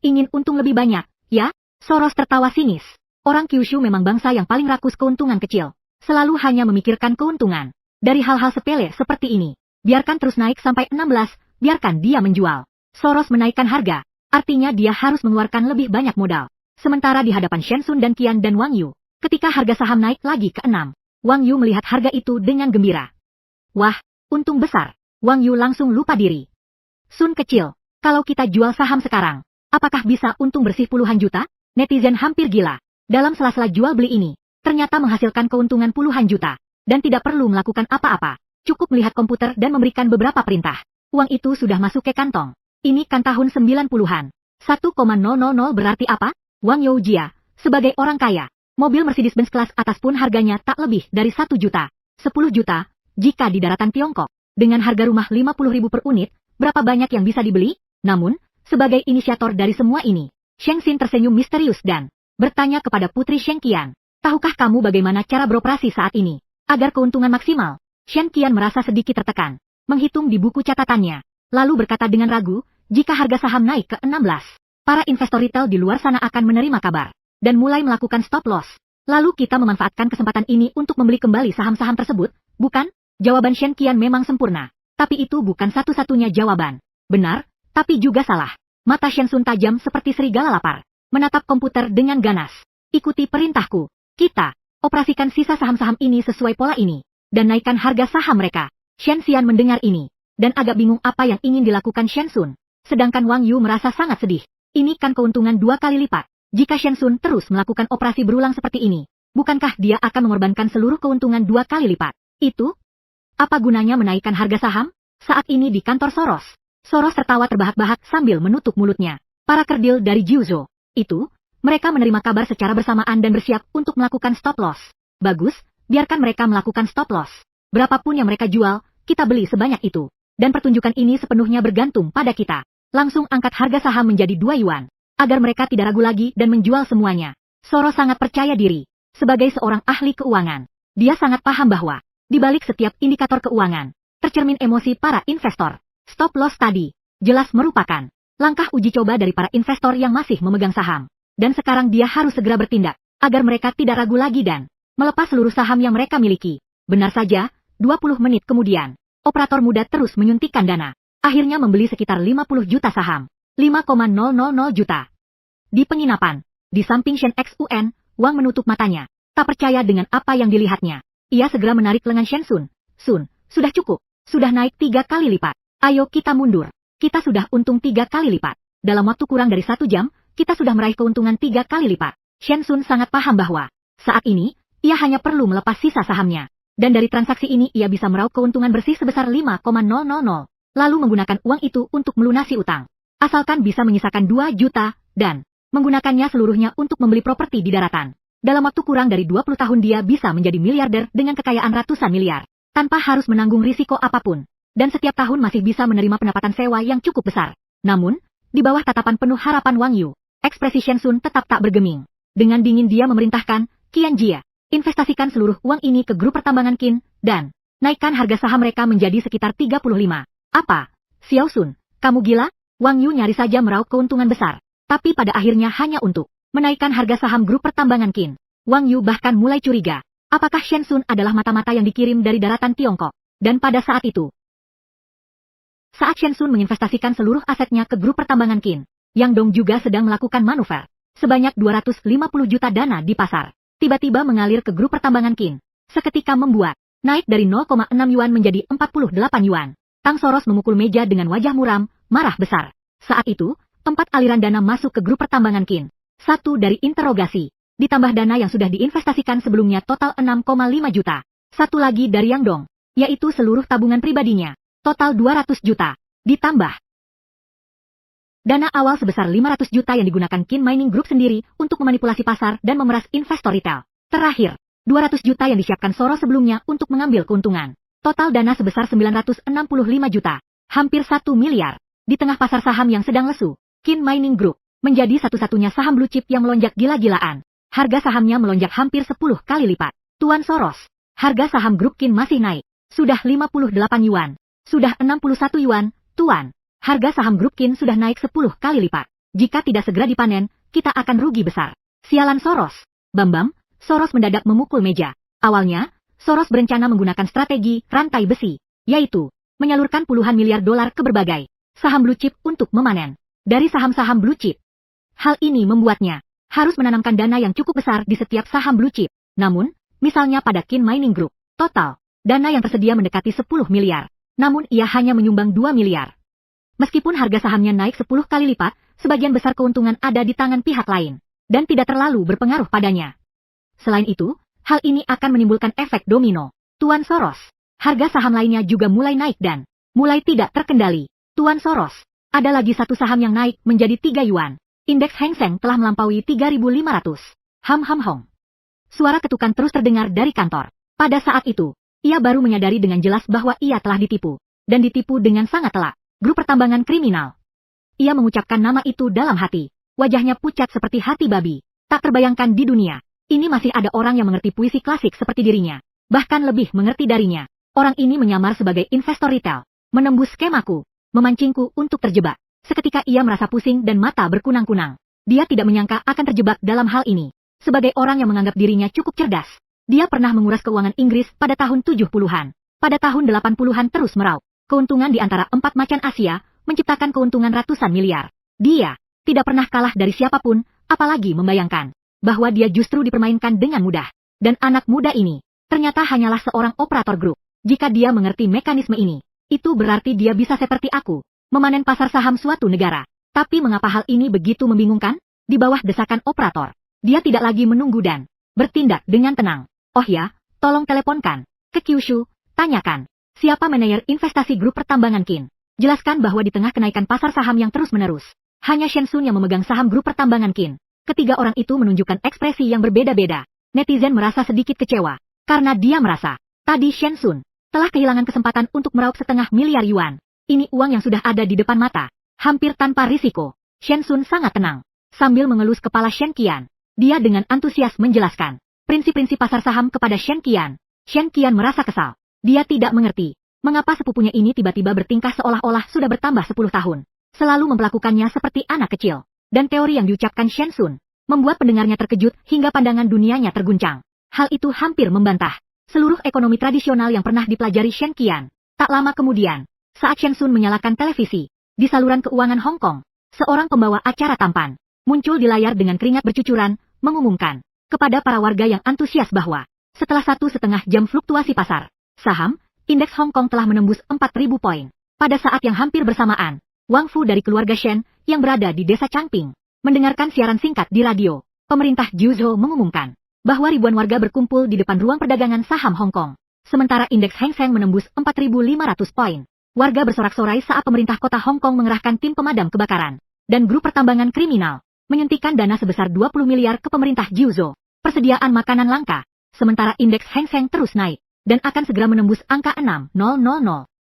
Ingin untung lebih banyak, ya? Soros tertawa sinis. Orang Kyushu memang bangsa yang paling rakus keuntungan kecil. Selalu hanya memikirkan keuntungan. Dari hal-hal sepele seperti ini. Biarkan terus naik sampai 16, biarkan dia menjual. Soros menaikkan harga, artinya dia harus mengeluarkan lebih banyak modal. Sementara di hadapan Shen Sun dan Qian dan Wang Yu, ketika harga saham naik lagi ke 6, Wang Yu melihat harga itu dengan gembira. Wah, untung besar. Wang Yu langsung lupa diri. Sun kecil, kalau kita jual saham sekarang, apakah bisa untung bersih puluhan juta? Netizen hampir gila. Dalam sela-sela jual beli ini, ternyata menghasilkan keuntungan puluhan juta, dan tidak perlu melakukan apa-apa. Cukup melihat komputer dan memberikan beberapa perintah. Uang itu sudah masuk ke kantong. Ini kan tahun 90-an. 1,000 berarti apa? Wang Youjia, sebagai orang kaya, mobil Mercedes-Benz kelas atas pun harganya tak lebih dari 1 juta. 10 juta, jika di daratan Tiongkok. Dengan harga rumah 50.000 per unit, berapa banyak yang bisa dibeli? Namun, sebagai inisiator dari semua ini, Sheng Xin tersenyum misterius dan bertanya kepada Putri Shen Qian, tahukah kamu bagaimana cara beroperasi saat ini, agar keuntungan maksimal? Shen Qian merasa sedikit tertekan, menghitung di buku catatannya, lalu berkata dengan ragu, jika harga saham naik ke 16, para investor retail di luar sana akan menerima kabar, dan mulai melakukan stop loss. Lalu kita memanfaatkan kesempatan ini untuk membeli kembali saham-saham tersebut, bukan? Jawaban Shen Qian memang sempurna, tapi itu bukan satu-satunya jawaban. Benar, tapi juga salah. Mata Shen Sun tajam seperti serigala lapar, menatap komputer dengan ganas. Ikuti perintahku. Kita operasikan sisa saham-saham ini sesuai pola ini, dan naikkan harga saham mereka. Shen Xian mendengar ini, dan agak bingung apa yang ingin dilakukan Shen Sun. Sedangkan Wang Yu merasa sangat sedih. Ini kan keuntungan 2 kali lipat. Jika Shen Sun terus melakukan operasi berulang seperti ini, bukankah dia akan mengorbankan seluruh keuntungan 2 kali lipat? Itu? Apa gunanya menaikkan harga saham? Saat ini di kantor Soros, Soros tertawa terbahak-bahak sambil menutup mulutnya. Para kerdil dari Jiuzhou itu, mereka menerima kabar secara bersamaan dan bersiap untuk melakukan stop loss. Bagus, biarkan mereka melakukan stop loss. Berapapun yang mereka jual, kita beli sebanyak itu. Dan pertunjukan ini sepenuhnya bergantung pada kita. Langsung angkat harga saham menjadi 2 yuan. Agar mereka tidak ragu lagi dan menjual semuanya. Soros sangat percaya diri. Sebagai seorang ahli keuangan, dia sangat paham bahwa, di balik setiap indikator keuangan, tercermin emosi para investor. Stop loss tadi, jelas merupakan langkah uji coba dari para investor yang masih memegang saham. Dan sekarang dia harus segera bertindak, agar mereka tidak ragu lagi dan melepas seluruh saham yang mereka miliki. Benar saja, 20 menit kemudian, operator muda terus menyuntikkan dana. Akhirnya membeli sekitar 50 juta saham. 5,000 juta. Di penginapan, di samping Shen Xun, Wang menutup matanya. Tak percaya dengan apa yang dilihatnya. Ia segera menarik lengan Shen Sun. Sun, sudah cukup. Sudah naik 3 kali lipat. Ayo kita mundur. Kita sudah untung 3 kali lipat. Dalam waktu kurang dari 1 jam, kita sudah meraih keuntungan 3 kali lipat. Shen Sun sangat paham bahwa, saat ini, ia hanya perlu melepas sisa sahamnya. Dan dari transaksi ini ia bisa meraup keuntungan bersih sebesar 5,000. Lalu menggunakan uang itu untuk melunasi utang. Asalkan bisa menyisakan 2 juta, dan menggunakannya seluruhnya untuk membeli properti di daratan. Dalam waktu kurang dari 20 tahun dia bisa menjadi miliarder dengan kekayaan ratusan miliar. Tanpa harus menanggung risiko apapun. Dan setiap tahun masih bisa menerima pendapatan sewa yang cukup besar. Namun, di bawah tatapan penuh harapan Wang Yu, ekspresi Shen Sun tetap tak bergeming. Dengan dingin dia memerintahkan, Qian Jia, investasikan seluruh uang ini ke grup pertambangan Qin, dan naikkan harga saham mereka menjadi sekitar 35. Apa? Xiao Sun, kamu gila? Wang Yu nyaris saja meraup keuntungan besar. Tapi pada akhirnya hanya untuk menaikkan harga saham grup pertambangan Qin. Wang Yu bahkan mulai curiga. Apakah Shen Sun adalah mata-mata yang dikirim dari daratan Tiongkok? Dan pada saat itu, saat Shen Sun menginvestasikan seluruh asetnya ke grup pertambangan Qin, Yang Dong juga sedang melakukan manuver. Sebanyak 250 juta dana di pasar. Tiba-tiba mengalir ke grup pertambangan Qin. Seketika membuat naik dari 0,6 yuan menjadi 48 yuan. Tang Soros memukul meja dengan wajah muram, marah besar. Saat itu, 4 aliran dana masuk ke grup pertambangan Qin. 1 dari interogasi. Ditambah dana yang sudah diinvestasikan sebelumnya total 6,5 juta. 1 lagi dari Yang Dong, yaitu seluruh tabungan pribadinya. Total 200 juta. Ditambah dana awal sebesar 500 juta yang digunakan Qin Mining Group sendiri untuk memanipulasi pasar dan memeras investor retail. Terakhir, 200 juta yang disiapkan Soros sebelumnya untuk mengambil keuntungan. Total dana sebesar 965 juta. Hampir 1 miliar. Di tengah pasar saham yang sedang lesu, Qin Mining Group menjadi satu-satunya saham blue chip yang melonjak gila-gilaan. Harga sahamnya melonjak hampir 10 kali lipat. Tuan Soros, harga saham grup Qin masih naik. Sudah 58 yuan. Sudah 61 yuan, Tuan. Harga saham grup Qin sudah naik 10 kali lipat. Jika tidak segera dipanen, kita akan rugi besar. Sialan Soros. Bambam, Soros mendadak memukul meja. Awalnya, Soros berencana menggunakan strategi rantai besi, yaitu menyalurkan puluhan miliar dolar ke berbagai saham blue chip untuk memanen dari saham-saham blue chip. Hal ini membuatnya harus menanamkan dana yang cukup besar di setiap saham blue chip. Namun, misalnya pada Qin Mining Group, total dana yang tersedia mendekati 10 miliar. Namun ia hanya menyumbang 2 miliar. Meskipun harga sahamnya naik 10 kali lipat, sebagian besar keuntungan ada di tangan pihak lain, dan tidak terlalu berpengaruh padanya. Selain itu, hal ini akan menimbulkan efek domino. Tuan Soros, harga saham lainnya juga mulai naik dan mulai tidak terkendali. Tuan Soros, ada lagi satu saham yang naik menjadi 3 yuan. Indeks Hang Seng telah melampaui 3.500. Hong. Suara ketukan terus terdengar dari kantor. Pada saat itu, ia baru menyadari dengan jelas bahwa ia telah ditipu, dan ditipu dengan sangat telak. Grup pertambangan kriminal. Ia mengucapkan nama itu dalam hati. Wajahnya pucat seperti hati babi. Tak terbayangkan di dunia ini masih ada orang yang mengerti puisi klasik seperti dirinya. Bahkan lebih mengerti darinya. Orang ini menyamar sebagai investor retail. Menembus skemaku. Memancingku untuk terjebak. Seketika ia merasa pusing dan mata berkunang-kunang. Dia tidak menyangka akan terjebak dalam hal ini. Sebagai orang yang menganggap dirinya cukup cerdas, dia pernah menguras keuangan Inggris pada tahun 70-an. Pada tahun 80-an terus meraup keuntungan di antara 4 macan Asia, menciptakan keuntungan ratusan miliar. Dia tidak pernah kalah dari siapapun, apalagi membayangkan bahwa dia justru dipermainkan dengan mudah. Dan anak muda ini ternyata hanyalah seorang operator grup. Jika dia mengerti mekanisme ini, itu berarti dia bisa seperti aku, memanen pasar saham suatu negara. Tapi mengapa hal ini begitu membingungkan? Di bawah desakan operator, dia tidak lagi menunggu dan bertindak dengan tenang. Oh ya, tolong teleponkan ke Kyushu, tanyakan siapa manajer investasi grup pertambangan Qin. Jelaskan bahwa di tengah kenaikan pasar saham yang terus-menerus, hanya Shen Sun yang memegang saham grup pertambangan Qin. Ketiga orang itu menunjukkan ekspresi yang berbeda-beda. Netizen merasa sedikit kecewa, karena dia merasa, tadi Shen Sun telah kehilangan kesempatan untuk meraup 0,5 miliar yuan. Ini uang yang sudah ada di depan mata, hampir tanpa risiko. Shen Sun sangat tenang. Sambil mengelus kepala Shen Qian, dia dengan antusias menjelaskan prinsip-prinsip pasar saham kepada Shen Qian. Shen Qian merasa kesal. Dia tidak mengerti mengapa sepupunya ini tiba-tiba bertingkah seolah-olah sudah bertambah 10 tahun. Selalu memperlakukannya seperti anak kecil. Dan teori yang diucapkan Shen Sun membuat pendengarnya terkejut hingga pandangan dunianya terguncang. Hal itu hampir membantah seluruh ekonomi tradisional yang pernah dipelajari Shen Qian. Tak lama kemudian, saat Shen Sun menyalakan televisi, di saluran keuangan Hong Kong, seorang pembawa acara tampan muncul di layar dengan keringat bercucuran, mengumumkan kepada para warga yang antusias bahwa setelah 1,5 jam fluktuasi pasar saham, indeks Hong Kong telah menembus 4.000 poin. Pada saat yang hampir bersamaan, Wang Fu dari keluarga Shen yang berada di desa Changping mendengarkan siaran singkat di radio. Pemerintah Jiuzhou mengumumkan bahwa ribuan warga berkumpul di depan ruang perdagangan saham Hong Kong. Sementara indeks Hang Seng menembus 4.500 poin. Warga bersorak-sorai saat pemerintah kota Hong Kong mengerahkan tim pemadam kebakaran dan grup pertambangan kriminal menyuntikkan dana sebesar 20 miliar ke pemerintah Jiuzhou. Persediaan makanan langka. Sementara indeks Hang Seng terus naik dan akan segera menembus angka 6.000.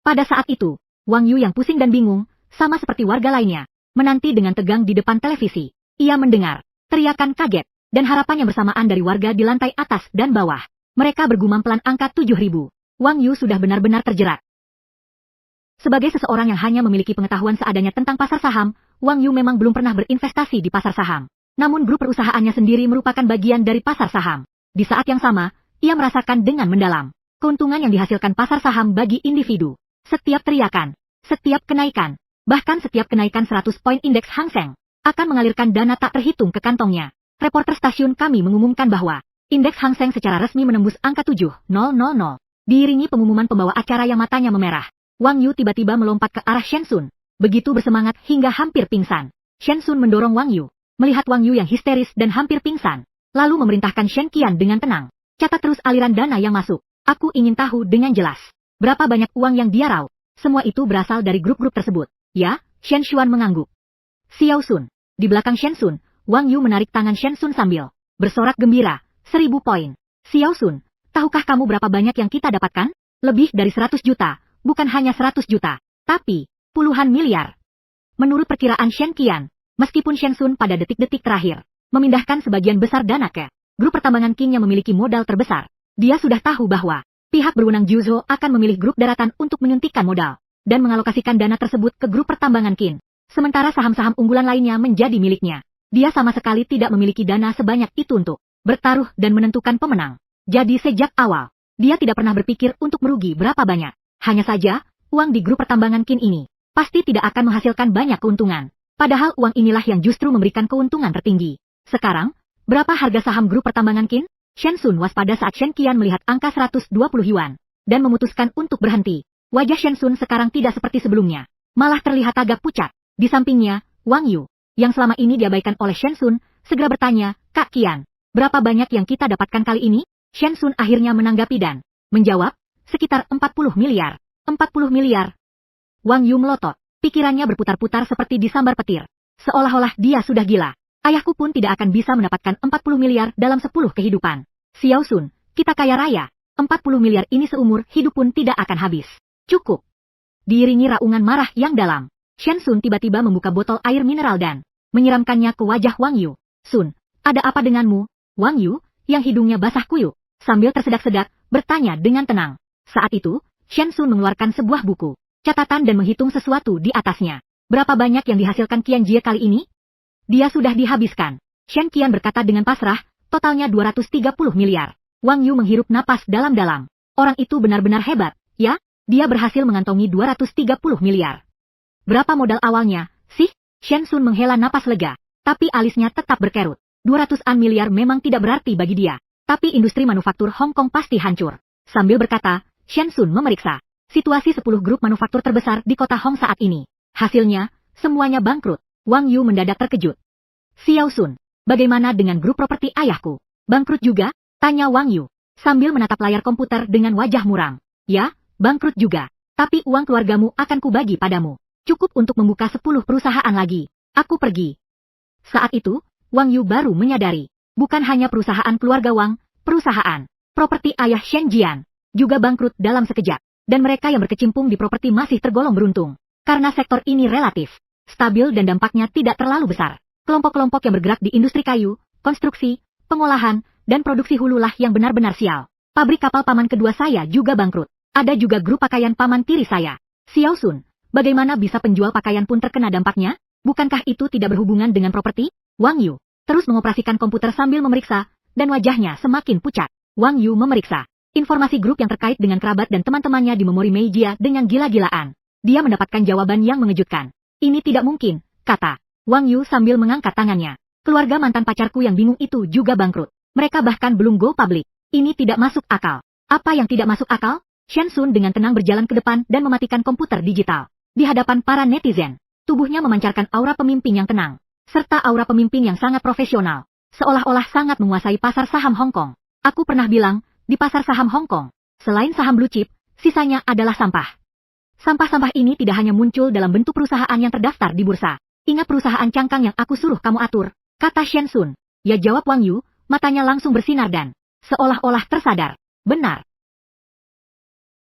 Pada saat itu, Wang Yu yang pusing dan bingung, sama seperti warga lainnya, menanti dengan tegang di depan televisi. Ia mendengar teriakan kaget dan harapan yang bersamaan dari warga di lantai atas dan bawah. Mereka bergumam pelan angka 7.000. Wang Yu sudah benar-benar terjerat. Sebagai seseorang yang hanya memiliki pengetahuan seadanya tentang pasar saham, Wang Yu memang belum pernah berinvestasi di pasar saham. Namun grup perusahaannya sendiri merupakan bagian dari pasar saham. Di saat yang sama, ia merasakan dengan mendalam keuntungan yang dihasilkan pasar saham bagi individu. Setiap teriakan, setiap kenaikan, bahkan setiap kenaikan 100 poin indeks Hang Seng, akan mengalirkan dana tak terhitung ke kantongnya. Reporter stasiun kami mengumumkan bahwa indeks Hang Seng secara resmi menembus angka 7.000. Diiringi pengumuman pembawa acara yang matanya memerah, Wang Yu tiba-tiba melompat ke arah Shen Sun. Begitu bersemangat hingga hampir pingsan. Shen Sun mendorong Wang Yu. Melihat Wang Yu yang histeris dan hampir pingsan, lalu memerintahkan Shen Qian dengan tenang. Catat terus aliran dana yang masuk. Aku ingin tahu dengan jelas berapa banyak uang yang dia raup. Semua itu berasal dari grup-grup tersebut. Ya, Shen Xuan mengangguk. Xiao Sun. Di belakang Shen Sun, Wang Yu menarik tangan Shen Sun sambil bersorak gembira. 1.000 poin. Xiao Sun, tahukah kamu berapa banyak yang kita dapatkan? Lebih dari 100 juta. Bukan hanya 100 juta, tapi puluhan miliar. Menurut perkiraan Shen Qian, meskipun Shen Sun pada detik-detik terakhir memindahkan sebagian besar dana ke grup pertambangan Qin yang memiliki modal terbesar, dia sudah tahu bahwa pihak berwenang Jiuzhou akan memilih grup daratan untuk menyuntikkan modal dan mengalokasikan dana tersebut ke grup pertambangan Qin. Sementara saham-saham unggulan lainnya menjadi miliknya. Dia sama sekali tidak memiliki dana sebanyak itu untuk bertaruh dan menentukan pemenang. Jadi sejak awal, dia tidak pernah berpikir untuk merugi berapa banyak. Hanya saja, uang di grup pertambangan Qin ini pasti tidak akan menghasilkan banyak keuntungan. Padahal uang inilah yang justru memberikan keuntungan tertinggi. Sekarang, berapa harga saham grup pertambangan Qin? Shen Sun waspada saat Shen Qian melihat angka 120 yuan dan memutuskan untuk berhenti. Wajah Shen Sun sekarang tidak seperti sebelumnya, malah terlihat agak pucat. Di sampingnya, Wang Yu, yang selama ini diabaikan oleh Shen Sun, segera bertanya, Kak Qian, berapa banyak yang kita dapatkan kali ini? Shen Sun akhirnya menanggapi dan menjawab, sekitar 40 miliar. 40 miliar. Wang Yu melotot. Pikirannya berputar-putar seperti disambar petir. Seolah-olah dia sudah gila. Ayahku pun tidak akan bisa mendapatkan 40 miliar dalam 10 kehidupan. Xiao Sun, kita kaya raya. 40 miliar ini seumur hidup pun tidak akan habis. Cukup. Diiringi raungan marah yang dalam, Shen Sun tiba-tiba membuka botol air mineral dan menyiramkannya ke wajah Wang Yu. Sun, ada apa denganmu? Wang Yu, yang hidungnya basah kuyup, sambil tersedak-sedak, bertanya dengan tenang. Saat itu, Shen Sun mengeluarkan sebuah buku catatan dan menghitung sesuatu di atasnya. Berapa banyak yang dihasilkan Qian Jie kali ini? Dia sudah dihabiskan. Shen Qian berkata dengan pasrah, totalnya 230 miliar. Wang Yu menghirup napas dalam-dalam. Orang itu benar-benar hebat, ya? Dia berhasil mengantongi 230 miliar. Berapa modal awalnya, sih? Shen Sun menghela napas lega, tapi alisnya tetap berkerut. 200-an miliar memang tidak berarti bagi dia, tapi industri manufaktur Hong Kong pasti hancur. Sambil berkata, Shen Sun memeriksa situasi 10 grup manufaktur terbesar di kota Hong saat ini. Hasilnya, semuanya bangkrut. Wang Yu mendadak terkejut. Xiao Sun, bagaimana dengan grup properti ayahku? Bangkrut juga? Tanya Wang Yu, sambil menatap layar komputer dengan wajah muram. Ya, bangkrut juga. Tapi uang keluargamu akan kubagi padamu. Cukup untuk membuka 10 perusahaan lagi. Aku pergi. Saat itu, Wang Yu baru menyadari. Bukan hanya perusahaan keluarga Wang, perusahaan properti ayah Shen Jian juga bangkrut dalam sekejap. Dan mereka yang berkecimpung di properti masih tergolong beruntung. Karena sektor ini relatif stabil dan dampaknya tidak terlalu besar. Kelompok-kelompok yang bergerak di industri kayu, konstruksi, pengolahan, dan produksi hululah yang benar-benar sial. Pabrik kapal paman kedua saya juga bangkrut. Ada juga grup pakaian paman tiri saya. Xiao Sun, bagaimana bisa penjual pakaian pun terkena dampaknya? Bukankah itu tidak berhubungan dengan properti? Wang Yu terus mengoperasikan komputer sambil memeriksa, dan wajahnya semakin pucat. Wang Yu memeriksa informasi grup yang terkait dengan kerabat dan teman-temannya di memori Meijia dengan gila-gilaan. Dia mendapatkan jawaban yang mengejutkan. Ini tidak mungkin, kata Wang Yu sambil mengangkat tangannya. Keluarga mantan pacarku yang bingung itu juga bangkrut. Mereka bahkan belum go public. Ini tidak masuk akal. Apa yang tidak masuk akal? Shen Sun dengan tenang berjalan ke depan dan mematikan komputer digital. Di hadapan para netizen, tubuhnya memancarkan aura pemimpin yang tenang, serta aura pemimpin yang sangat profesional, seolah-olah sangat menguasai pasar saham Hong Kong. Aku pernah bilang, di pasar saham Hong Kong, selain saham blue chip, sisanya adalah sampah. Sampah-sampah ini tidak hanya muncul dalam bentuk perusahaan yang terdaftar di bursa. Ingat perusahaan cangkang yang aku suruh kamu atur, kata Shen Sun. Ya, jawab Wang Yu, matanya langsung bersinar dan seolah-olah tersadar. Benar.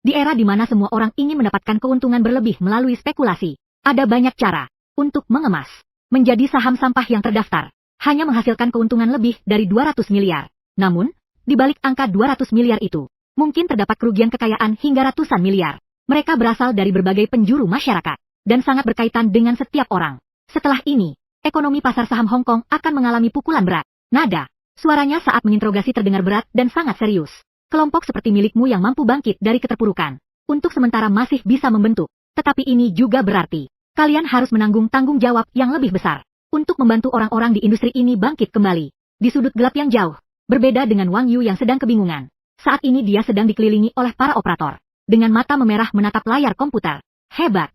Di era di mana semua orang ingin mendapatkan keuntungan berlebih melalui spekulasi, ada banyak cara untuk mengemas menjadi saham sampah yang terdaftar, hanya menghasilkan keuntungan lebih dari 200 miliar. Namun, di balik angka 200 miliar itu, mungkin terdapat kerugian kekayaan hingga ratusan miliar. Mereka berasal dari berbagai penjuru masyarakat, dan sangat berkaitan dengan setiap orang. Setelah ini, ekonomi pasar saham Hong Kong akan mengalami pukulan berat. Nada suaranya saat menginterogasi terdengar berat dan sangat serius. Kelompok seperti milikmu yang mampu bangkit dari keterpurukan, untuk sementara masih bisa membentuk, tetapi ini juga berarti, kalian harus menanggung tanggung jawab yang lebih besar, untuk membantu orang-orang di industri ini bangkit kembali. Di sudut gelap yang jauh, berbeda dengan Wang Yu yang sedang kebingungan. Saat ini dia sedang dikelilingi oleh para operator, dengan mata memerah menatap layar komputer. Hebat!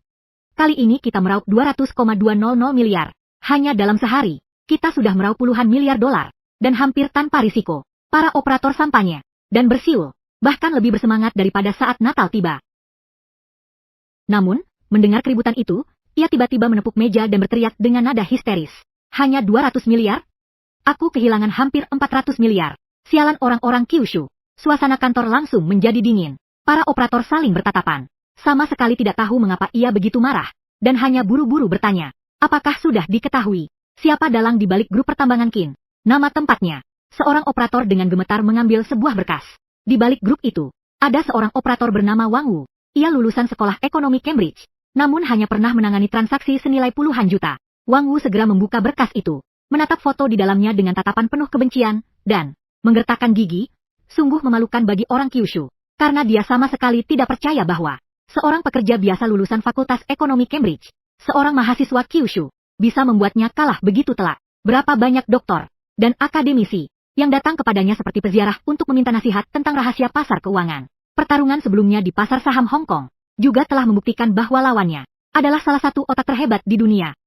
Kali ini kita meraup 200,200 miliar. Hanya dalam sehari, kita sudah meraup puluhan miliar dolar, dan hampir tanpa risiko. Para operator sampainya dan bersiul, bahkan lebih bersemangat daripada saat Natal tiba. Namun, mendengar keributan itu, ia tiba-tiba menepuk meja dan berteriak dengan nada histeris. Hanya 200 miliar? Aku kehilangan hampir 400 miliar. Sialan orang-orang Kyushu. Suasana kantor langsung menjadi dingin. Para operator saling bertatapan. Sama sekali tidak tahu mengapa ia begitu marah, dan hanya buru-buru bertanya, apakah sudah diketahui siapa dalang di balik grup pertambangan Qin? Nama tempatnya. Seorang operator dengan gemetar mengambil sebuah berkas. Di balik grup itu, ada seorang operator bernama Wang Wu. Ia lulusan sekolah ekonomi Cambridge, namun hanya pernah menangani transaksi senilai puluhan juta. Wang Wu segera membuka berkas itu, menatap foto di dalamnya dengan tatapan penuh kebencian, dan menggertakkan gigi. Sungguh memalukan bagi orang Kyushu, karena dia sama sekali tidak percaya bahwa seorang pekerja biasa lulusan Fakultas Ekonomi Cambridge, seorang mahasiswa Kyushu, bisa membuatnya kalah begitu telak. Berapa banyak doktor dan akademisi yang datang kepadanya seperti peziarah untuk meminta nasihat tentang rahasia pasar keuangan. Pertarungan sebelumnya di pasar saham Hong Kong juga telah membuktikan bahwa lawannya adalah salah satu otak terhebat di dunia.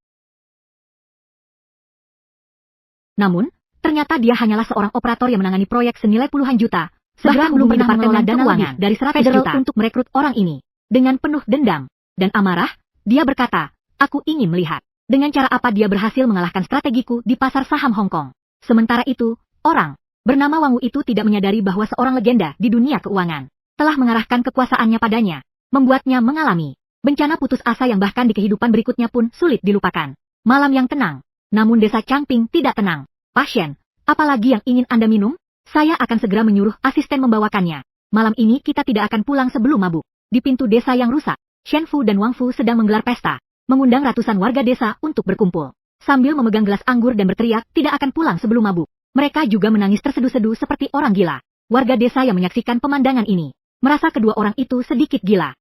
Namun, ternyata dia hanyalah seorang operator yang menangani proyek senilai puluhan juta, segera belum pernah mengelola dana lebih dari 100 juta untuk merekrut orang ini. Dengan penuh dendam dan amarah, dia berkata, aku ingin melihat dengan cara apa dia berhasil mengalahkan strategiku di pasar saham Hong Kong. Sementara itu, orang bernama Wang Wu itu tidak menyadari bahwa seorang legenda di dunia keuangan telah mengarahkan kekuasaannya padanya, membuatnya mengalami bencana putus asa yang bahkan di kehidupan berikutnya pun sulit dilupakan. Malam yang tenang, namun desa Changping tidak tenang. Pasien, apalagi yang ingin Anda minum? Saya akan segera menyuruh asisten membawakannya. Malam ini kita tidak akan pulang sebelum mabuk. Di pintu desa yang rusak, Shen Fu dan Wang Fu sedang menggelar pesta, mengundang ratusan warga desa untuk berkumpul. Sambil memegang gelas anggur dan berteriak tidak akan pulang sebelum mabuk. Mereka juga menangis terseduh-seduh seperti orang gila. Warga desa yang menyaksikan pemandangan ini merasa kedua orang itu sedikit gila.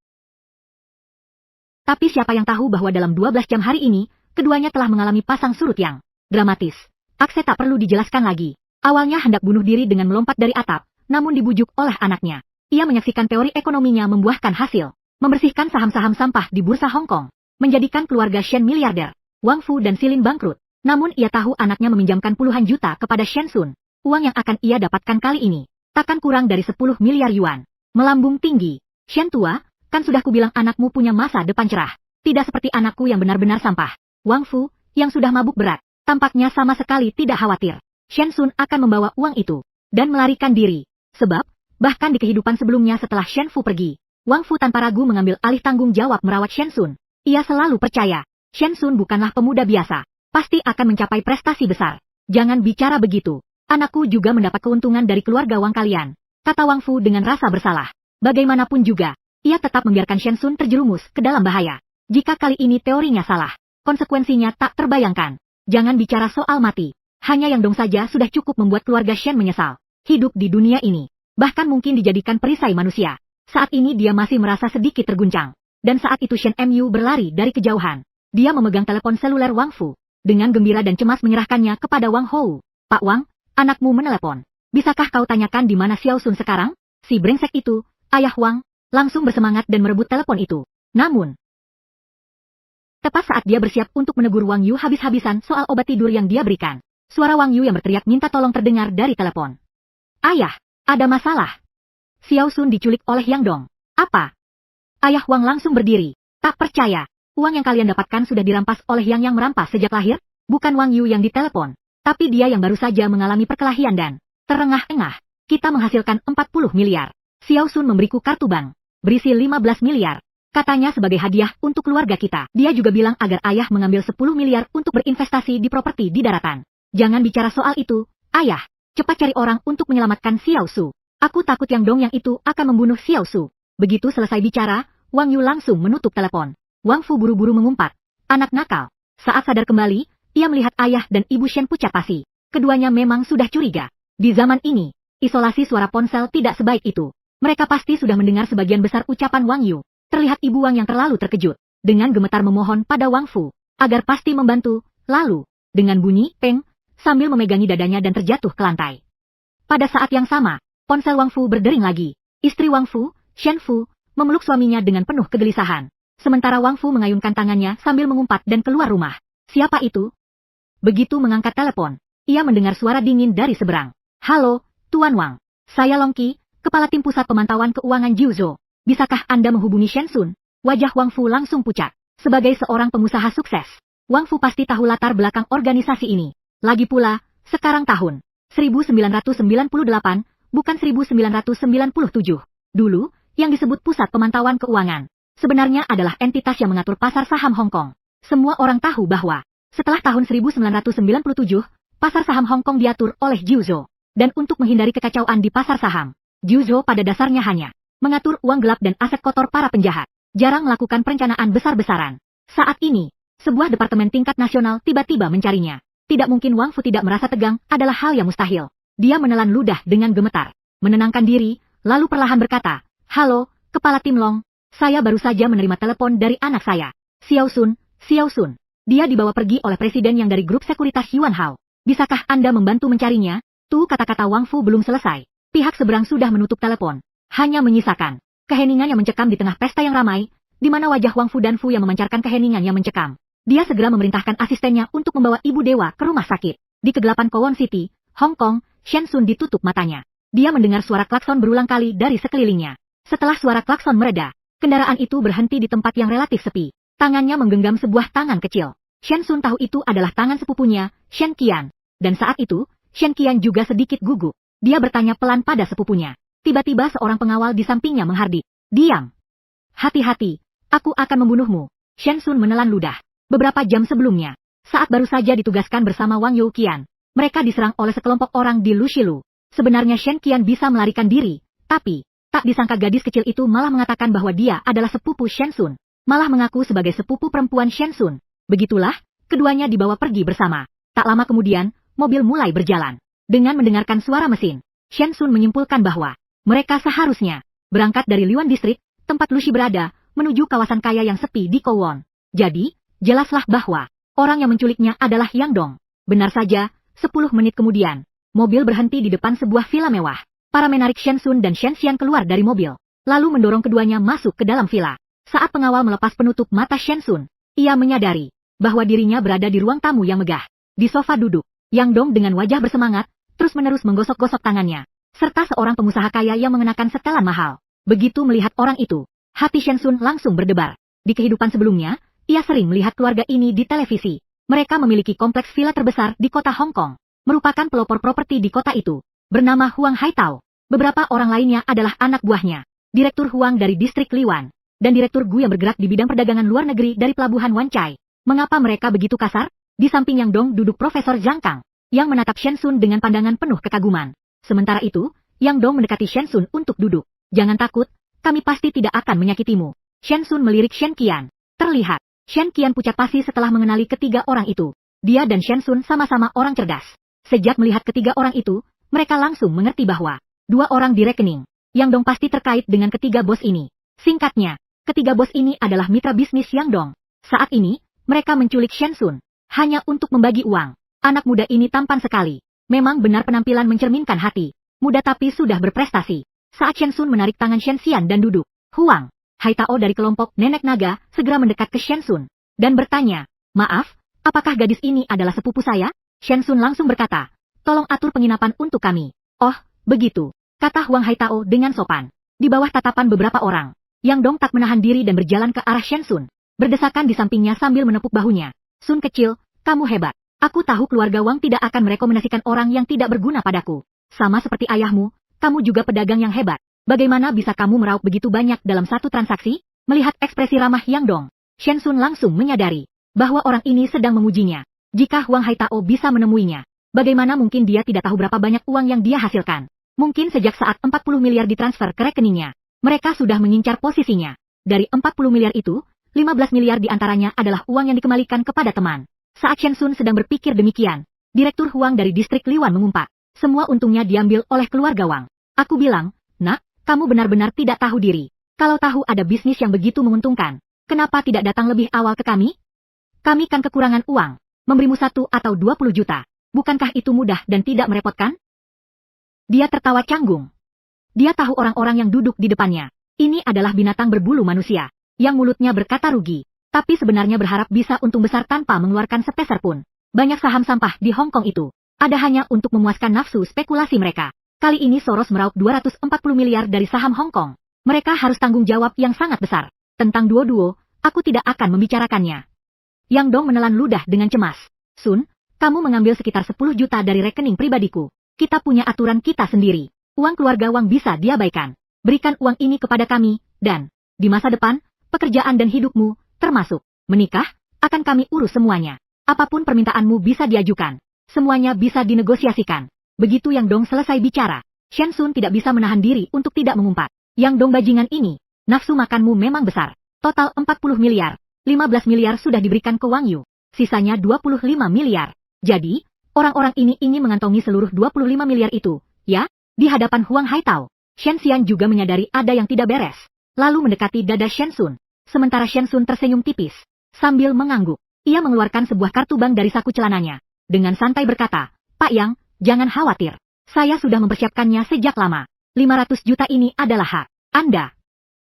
Tapi siapa yang tahu bahwa dalam 12 jam hari ini, keduanya telah mengalami pasang surut yang dramatis. Akse tak perlu dijelaskan lagi. Awalnya hendak bunuh diri dengan melompat dari atap, namun dibujuk oleh anaknya. Ia menyaksikan teori ekonominya membuahkan hasil, membersihkan saham-saham sampah di bursa Hong Kong, menjadikan keluarga Shen miliarder. Wang Fu dan Silin bangkrut, namun ia tahu anaknya meminjamkan puluhan juta kepada Shen Sun. Uang yang akan ia dapatkan kali ini takkan kurang dari 10 miliar yuan. Melambung tinggi, Shen tua, Kan sudah kubilang anakmu punya masa depan cerah. Tidak seperti anakku yang benar-benar sampah. Wang Fu, yang sudah mabuk berat, tampaknya sama sekali tidak khawatir. Shen Sun akan membawa uang itu, dan melarikan diri. Sebab, bahkan di kehidupan sebelumnya setelah Shen Fu pergi, Wang Fu tanpa ragu mengambil alih tanggung jawab merawat Shen Sun. Ia selalu percaya, Shen Sun bukanlah pemuda biasa, pasti akan mencapai prestasi besar. Jangan bicara begitu. Anakku juga mendapat keuntungan dari keluarga Wang kalian, kata Wang Fu dengan rasa bersalah. Bagaimanapun juga, ia tetap membiarkan Shen Sun terjerumus ke dalam bahaya. Jika kali ini teorinya salah, konsekuensinya tak terbayangkan. Jangan bicara soal mati. Hanya Yang Dong saja sudah cukup membuat keluarga Shen menyesal. Hidup di dunia ini, bahkan mungkin dijadikan perisai manusia. Saat ini dia masih merasa sedikit terguncang. Dan saat itu Shen Mu berlari dari kejauhan. Dia memegang telepon seluler Wang Fu. Dengan gembira dan cemas menyerahkannya kepada Wang Hou. Pak Wang, anakmu menelepon. Bisakah kau tanyakan di mana Xiao Sun sekarang? Si brengsek itu, ayah Wang, langsung bersemangat dan merebut telepon itu. Namun, tepat saat dia bersiap untuk menegur Wang Yu habis-habisan soal obat tidur yang dia berikan, suara Wang Yu yang berteriak minta tolong terdengar dari telepon. Ayah, ada masalah. Xiao Sun diculik oleh Yang Dong. Apa? Ayah Wang langsung berdiri. Tak percaya, uang yang kalian dapatkan sudah dirampas oleh Yang merampas sejak lahir? Bukan Wang Yu yang ditelepon, tapi dia yang baru saja mengalami perkelahian dan terengah-engah. Kita menghasilkan 40 miliar. Xiao Sun memberiku kartu bank, berisi 15 miliar. Katanya sebagai hadiah untuk keluarga kita. Dia juga bilang agar ayah mengambil 10 miliar untuk berinvestasi di properti di daratan. Jangan bicara soal itu, ayah. Cepat cari orang untuk menyelamatkan Xiao Su. Aku takut Yang Dong yang itu akan membunuh Xiao Su. Begitu selesai bicara, Wang Yu langsung menutup telepon. Wang Fu buru-buru mengumpat. Anak nakal. Saat sadar kembali, ia melihat ayah dan ibu Shen pucat pasi. Keduanya memang sudah curiga. Di zaman ini, isolasi suara ponsel tidak sebaik itu. Mereka pasti sudah mendengar sebagian besar ucapan Wang Yu. Terlihat ibu Wang yang terlalu terkejut. Dengan gemetar memohon pada Wang Fu, agar pasti membantu. Lalu, dengan bunyi, peng, sambil memegangi dadanya dan terjatuh ke lantai. Pada saat yang sama, ponsel Wang Fu berdering lagi. Istri Wang Fu, Shen Fu, memeluk suaminya dengan penuh kegelisahan. Sementara Wang Fu mengayunkan tangannya sambil mengumpat dan keluar rumah. Siapa itu? Begitu mengangkat telepon, ia mendengar suara dingin dari seberang. Halo, Tuan Wang. Saya Long Qi, Kepala Tim Pusat Pemantauan Keuangan Jiuzhou. Bisakah Anda menghubungi Shen Sun? Wajah Wang Fu langsung pucat. Sebagai seorang pengusaha sukses, Wang Fu pasti tahu latar belakang organisasi ini. Lagi pula, sekarang tahun 1998, bukan 1997. Dulu, yang disebut Pusat Pemantauan Keuangan, sebenarnya adalah entitas yang mengatur pasar saham Hong Kong. Semua orang tahu bahwa, setelah tahun 1997, pasar saham Hong Kong diatur oleh Jiuzhou. Dan untuk menghindari kekacauan di pasar saham, Jiuzhou pada dasarnya hanya mengatur uang gelap dan aset kotor para penjahat. Jarang melakukan perencanaan besar-besaran. Saat ini, sebuah departemen tingkat nasional tiba-tiba mencarinya. Tidak mungkin Wang Fu tidak merasa tegang adalah hal yang mustahil. Dia menelan ludah dengan gemetar, menenangkan diri, lalu perlahan berkata, Halo, Kepala Tim Long, saya baru saja menerima telepon dari anak saya. Xiao Sun. Dia dibawa pergi oleh presiden yang dari grup sekuritas Yuan Hao. Bisakah Anda membantu mencarinya? Tuh kata-kata Wang Fu belum selesai. Pihak seberang sudah menutup telepon. Hanya menyisakan keheningan yang mencekam di tengah pesta yang ramai, di mana wajah Wang Fu dan Fu yang memancarkan keheningan yang mencekam. Dia segera memerintahkan asistennya untuk membawa ibu dewa ke rumah sakit. Di kegelapan Kowon City, Hong Kong, Shen Sun ditutup matanya. Dia mendengar suara klakson berulang kali dari sekelilingnya. Setelah suara klakson mereda, kendaraan itu berhenti di tempat yang relatif sepi. Tangannya menggenggam sebuah tangan kecil. Shen Sun tahu itu adalah tangan sepupunya, Shen Qian. Dan saat itu, Shen Qian juga sedikit gugup. Dia bertanya pelan pada sepupunya. Tiba-tiba seorang pengawal di sampingnya menghardik. Diam. Hati-hati, aku akan membunuhmu. Shen Sun menelan ludah. Beberapa jam sebelumnya, saat baru saja ditugaskan bersama Wang Youqian, mereka diserang oleh sekelompok orang di Lushilu. Sebenarnya Shen Qian bisa melarikan diri, tapi, tak disangka gadis kecil itu malah mengatakan bahwa dia adalah sepupu Shen Sun. Malah mengaku sebagai sepupu perempuan Shen Sun. Begitulah, keduanya dibawa pergi bersama. Tak lama kemudian, mobil mulai berjalan. Dengan mendengarkan suara mesin, Shen Sun menyimpulkan bahwa mereka seharusnya berangkat dari Liuan District, tempat Lushi berada, menuju kawasan kaya yang sepi di Kowon. Jadi, jelaslah bahwa orang yang menculiknya adalah Yang Dong. Benar saja, 10 menit kemudian, mobil berhenti di depan sebuah villa mewah. Para menarik Shen Sun dan Shen Xian keluar dari mobil, lalu mendorong keduanya masuk ke dalam villa. Saat pengawal melepas penutup mata Shen Sun, ia menyadari bahwa dirinya berada di ruang tamu yang megah. Di sofa duduk, Yang Dong dengan wajah bersemangat, terus-menerus menggosok-gosok tangannya, serta seorang pengusaha kaya yang mengenakan setelan mahal. Begitu melihat orang itu, Hati Shen Sun langsung berdebar. Di kehidupan sebelumnya, ia sering melihat keluarga ini di televisi. Mereka memiliki kompleks villa terbesar di kota Hong Kong, merupakan pelopor properti di kota itu, bernama Huang Haitao. Beberapa orang lainnya adalah anak buahnya, Direktur Huang dari distrik Liwan, dan Direktur Gu yang bergerak di bidang perdagangan luar negeri dari pelabuhan Wan Chai. Mengapa mereka begitu kasar? Di samping Yang Dong duduk Profesor Zhang Kang, yang menatap Shen Sun dengan pandangan penuh kekaguman. Sementara itu, Yang Dong mendekati Shen Sun untuk duduk. Jangan takut, kami pasti tidak akan menyakitimu. Shen Sun melirik Shen Qian. Terlihat, Shen Qian pucat pasi setelah mengenali ketiga orang itu. Dia dan Shen Sun sama-sama orang cerdas. Sejak melihat ketiga orang itu, mereka langsung mengerti bahwa dua orang di rekening. Yang Dong pasti terkait dengan ketiga bos ini. Singkatnya, ketiga bos ini adalah mitra bisnis Yang Dong. Saat ini, mereka menculik Shen Sun hanya untuk membagi uang. Anak muda ini tampan sekali. Memang benar penampilan mencerminkan hati. Muda tapi sudah berprestasi. Saat Shen Sun menarik tangan Shen Xian dan duduk, Huang Haitao dari kelompok Nenek Naga segera mendekat ke Shen Sun dan bertanya, "Maaf, apakah gadis ini adalah sepupu saya?" Shen Sun langsung berkata, "Tolong atur penginapan untuk kami." "Oh, begitu," kata Huang Haitao dengan sopan. Di bawah tatapan beberapa orang, Yang Dong tak menahan diri dan berjalan ke arah Shen Sun, berdesakan di sampingnya sambil menepuk bahunya. "Sun kecil, kamu hebat. Aku tahu keluarga Wang tidak akan merekomendasikan orang yang tidak berguna padaku. Sama seperti ayahmu, kamu juga pedagang yang hebat. Bagaimana bisa kamu meraup begitu banyak dalam satu transaksi?" Melihat ekspresi ramah Yang Dong, Shen Sun langsung menyadari bahwa orang ini sedang memujinya. Jika Huang Haitao bisa menemuinya, bagaimana mungkin dia tidak tahu berapa banyak uang yang dia hasilkan? Mungkin sejak saat 40 miliar ditransfer ke rekeningnya, mereka sudah mengincar posisinya. Dari 40 miliar itu, 15 miliar diantaranya adalah uang yang dikembalikan kepada teman. Saat Shen Sun sedang berpikir demikian, Direktur Huang dari distrik Liwan mengumpat, "Semua untungnya diambil oleh keluarga Wang." "Aku bilang, Nak, kamu benar-benar tidak tahu diri. Kalau tahu ada bisnis yang begitu menguntungkan, kenapa tidak datang lebih awal ke kami? Kami kan kekurangan uang, memberimu 1 atau 20 juta. Bukankah itu mudah dan tidak merepotkan?" Dia tertawa canggung. Dia tahu orang-orang yang duduk di depannya. Ini adalah binatang berbulu manusia, yang mulutnya berkata rugi, tapi sebenarnya berharap bisa untung besar tanpa mengeluarkan sepeser pun. Banyak saham sampah di Hong Kong itu, ada hanya untuk memuaskan nafsu spekulasi mereka. Kali ini Soros meraup 240 miliar dari saham Hong Kong. Mereka harus tanggung jawab yang sangat besar. Tentang duo-duo, aku tidak akan membicarakannya. Yang Dong menelan ludah dengan cemas. "Sun, kamu mengambil sekitar 10 juta dari rekening pribadiku. Kita punya aturan kita sendiri. Uang keluarga Wang bisa diabaikan. Berikan uang ini kepada kami, dan di masa depan, pekerjaan dan hidupmu, termasuk menikah, akan kami urus semuanya. Apapun permintaanmu bisa diajukan. Semuanya bisa dinegosiasikan." Begitu Yang Dong selesai bicara, Shen Sun tidak bisa menahan diri untuk tidak mengumpat. "Yang Dong bajingan ini, nafsu makanmu memang besar. Total 40 miliar, 15 miliar sudah diberikan ke Wang Yu. Sisanya 25 miliar. Jadi, orang-orang ini ingin mengantongi seluruh 25 miliar itu, ya?" Di hadapan Huang Haitao, Shen Xian juga menyadari ada yang tidak beres. Lalu mendekati dada Shen Sun. Sementara Shen Sun tersenyum tipis, sambil mengangguk. Ia mengeluarkan sebuah kartu bank dari saku celananya. Dengan santai berkata, "Pak Yang, jangan khawatir. Saya sudah mempersiapkannya sejak lama. 500 juta ini adalah hak Anda.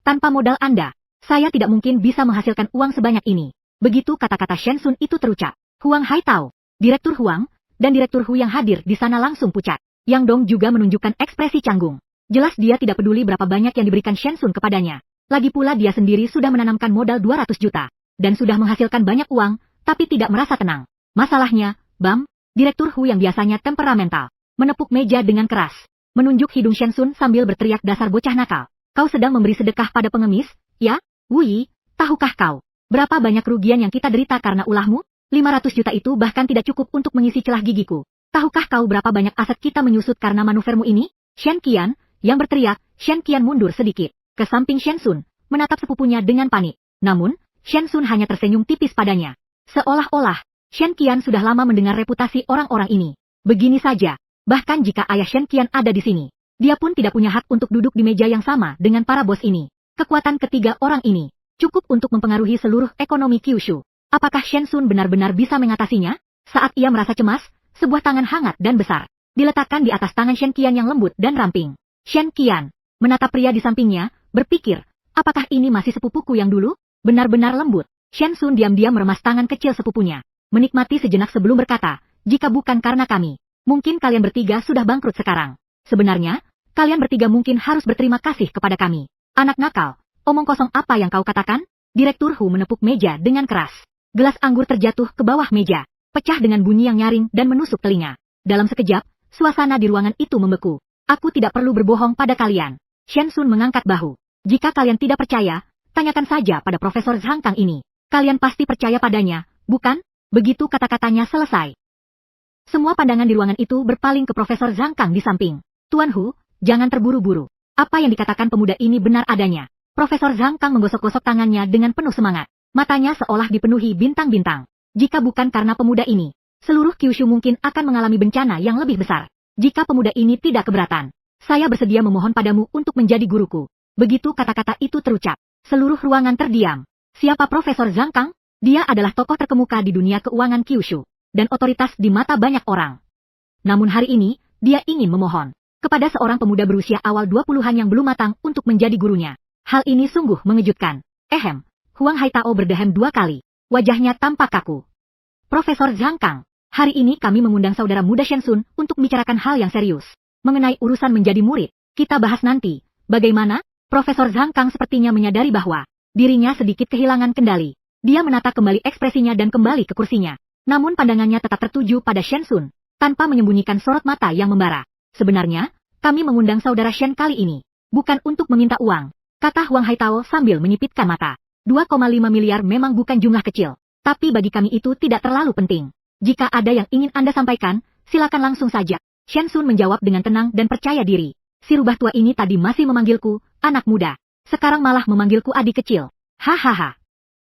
Tanpa modal Anda, saya tidak mungkin bisa menghasilkan uang sebanyak ini." Begitu kata-kata Shen Sun itu terucap, Huang Haitao, Direktur Huang, dan Direktur Hu yang hadir di sana langsung pucat. Yang Dong juga menunjukkan ekspresi canggung. Jelas dia tidak peduli berapa banyak yang diberikan Shen Sun kepadanya. Lagi pula dia sendiri sudah menanamkan modal 200 juta. Dan sudah menghasilkan banyak uang, tapi tidak merasa tenang. Masalahnya, Bam, Direktur Hu yang biasanya temperamental, menepuk meja dengan keras. Menunjuk hidung Shen Sun sambil berteriak, "Dasar bocah nakal. Kau sedang memberi sedekah pada pengemis, ya? Wuyi, tahukah kau berapa banyak kerugian yang kita derita karena ulahmu? 500 juta itu bahkan tidak cukup untuk mengisi celah gigiku. Tahukah kau berapa banyak aset kita menyusut karena manuvermu ini?" Shen Qian, yang berteriak, Shen Qian mundur sedikit, ke samping Shen Sun, menatap sepupunya dengan panik. Namun, Shen Sun hanya tersenyum tipis padanya. Seolah-olah, Shen Qian sudah lama mendengar reputasi orang-orang ini. Begini saja, bahkan jika ayah Shen Qian ada di sini, dia pun tidak punya hak untuk duduk di meja yang sama dengan para bos ini. Kekuatan ketiga orang ini, cukup untuk mempengaruhi seluruh ekonomi Kyushu. Apakah Shen Sun benar-benar bisa mengatasinya? Saat ia merasa cemas, sebuah tangan hangat dan besar diletakkan di atas tangan Shen Qian yang lembut dan ramping. Shen Qian menatap pria di sampingnya, berpikir, apakah ini masih sepupuku yang dulu? Benar-benar lembut. Shen Sun diam-diam meremas tangan kecil sepupunya, menikmati sejenak sebelum berkata, "Jika bukan karena kami, mungkin kalian bertiga sudah bangkrut sekarang. Sebenarnya, kalian bertiga mungkin harus berterima kasih kepada kami. Anak nakal, Omong kosong apa yang kau katakan? Direktur Hu menepuk meja dengan keras. Gelas anggur terjatuh ke bawah meja, pecah dengan bunyi yang nyaring dan menusuk telinga. Dalam sekejap, suasana di ruangan itu membeku. Aku tidak perlu berbohong pada kalian. Shen Sun mengangkat bahu. Jika kalian tidak percaya, tanyakan saja pada Profesor Zhang Kang ini. Kalian pasti percaya padanya, bukan? Begitu kata-katanya selesai. Semua pandangan di ruangan itu berpaling ke Profesor Zhang Kang di samping. Tuan Hu, jangan terburu-buru. Apa yang dikatakan pemuda ini benar adanya. Profesor Zhang Kang menggosok-gosok tangannya dengan penuh semangat. Matanya seolah dipenuhi bintang-bintang. Jika bukan karena pemuda ini, seluruh Kyushu mungkin akan mengalami bencana yang lebih besar. Jika pemuda ini tidak keberatan, saya bersedia memohon padamu untuk menjadi guruku. Begitu kata-kata itu terucap, seluruh ruangan terdiam. Siapa Profesor Zhang Kang? Dia adalah tokoh terkemuka di dunia keuangan Kyushu, dan otoritas di mata banyak orang. Namun hari ini, dia ingin memohon kepada seorang pemuda berusia awal 20-an yang belum matang untuk menjadi gurunya. Hal ini sungguh mengejutkan. Huang Haitao berdehem 2 kali. Wajahnya tampak kaku. Profesor Zhang Kang, hari ini kami mengundang saudara muda Shen Sun untuk membicarakan hal yang serius. Mengenai urusan menjadi murid, kita bahas nanti. Bagaimana? Profesor Zhang Kang sepertinya menyadari bahwa dirinya sedikit kehilangan kendali. Dia menata kembali ekspresinya dan kembali ke kursinya. Namun pandangannya tetap tertuju pada Shen Sun, tanpa menyembunyikan sorot mata yang membara. Sebenarnya, kami mengundang saudara Shen kali ini, bukan untuk meminta uang, kata Huang Haitao sambil menyipitkan mata. 2,5 miliar memang bukan jumlah kecil, tapi bagi kami itu tidak terlalu penting. Jika ada yang ingin Anda sampaikan, silakan langsung saja. Shen Sun menjawab dengan tenang dan percaya diri. Si rubah tua ini tadi masih memanggilku, anak muda. Sekarang malah memanggilku adik kecil. Hahaha.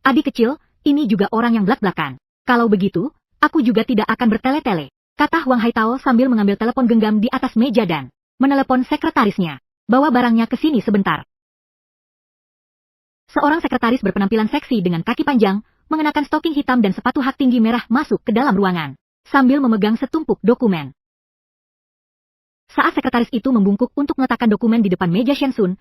Adik kecil, ini juga orang yang blak-blakan. Kalau begitu, aku juga tidak akan bertele-tele, kata Huang Haitao sambil mengambil telepon genggam di atas meja dan menelepon sekretarisnya. Bawa barangnya ke sini sebentar. Seorang sekretaris berpenampilan seksi dengan kaki panjang, mengenakan stoking hitam dan sepatu hak tinggi merah masuk ke dalam ruangan, sambil memegang setumpuk dokumen. Saat sekretaris itu membungkuk untuk meletakkan dokumen di depan meja Shen Sun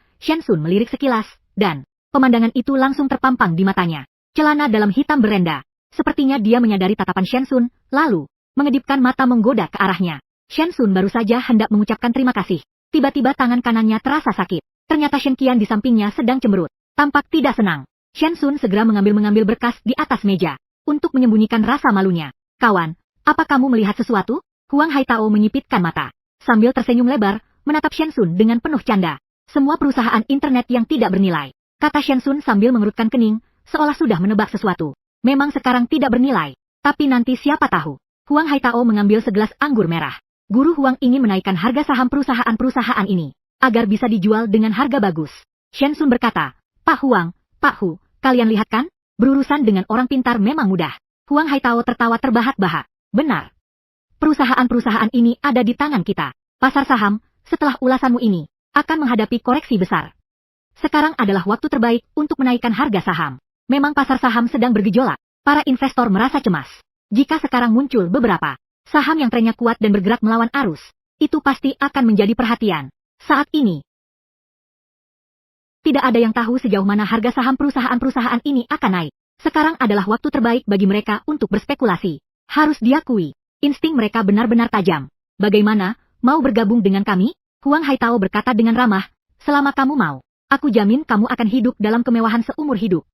melirik sekilas, dan pemandangan itu langsung terpampang di matanya. Celana dalam hitam berenda. Sepertinya dia menyadari tatapan Shen Sun, lalu mengedipkan mata menggoda ke arahnya. Shen Sun baru saja hendak mengucapkan terima kasih. Tiba-tiba tangan kanannya terasa sakit. Ternyata Shen Qian di sampingnya sedang cemberut. Tampak tidak senang. Shen Sun segera mengambil berkas di atas meja, untuk menyembunyikan rasa malunya. Kawan, apa kamu melihat sesuatu? Huang Haitao menyipitkan mata, sambil tersenyum lebar, menatap Shen Sun dengan penuh canda. Semua perusahaan internet yang tidak bernilai, kata Shen Sun sambil mengerutkan kening, seolah sudah menebak sesuatu. Memang sekarang tidak bernilai, tapi nanti siapa tahu. Huang Haitao mengambil segelas anggur merah. Guru Huang ingin menaikkan harga saham perusahaan ini, agar bisa dijual dengan harga bagus. Shen Sun berkata, Pak Hu, kalian lihat kan? Berurusan dengan orang pintar memang mudah. Huang Haitao tertawa terbahak-bahak. Benar. Perusahaan-perusahaan ini ada di tangan kita. Pasar saham, setelah ulasanmu ini, akan menghadapi koreksi besar. Sekarang adalah waktu terbaik untuk menaikkan harga saham. Memang pasar saham sedang bergejolak. Para investor merasa cemas. Jika sekarang muncul beberapa saham yang trennya kuat dan bergerak melawan arus, itu pasti akan menjadi perhatian. Saat ini, tidak ada yang tahu sejauh mana harga saham perusahaan-perusahaan ini akan naik. Sekarang adalah waktu terbaik bagi mereka untuk berspekulasi. Harus diakui, insting mereka benar-benar tajam. Bagaimana, mau bergabung dengan kami? Huang Haitao berkata dengan ramah, selama kamu mau, aku jamin kamu akan hidup dalam kemewahan seumur hidup.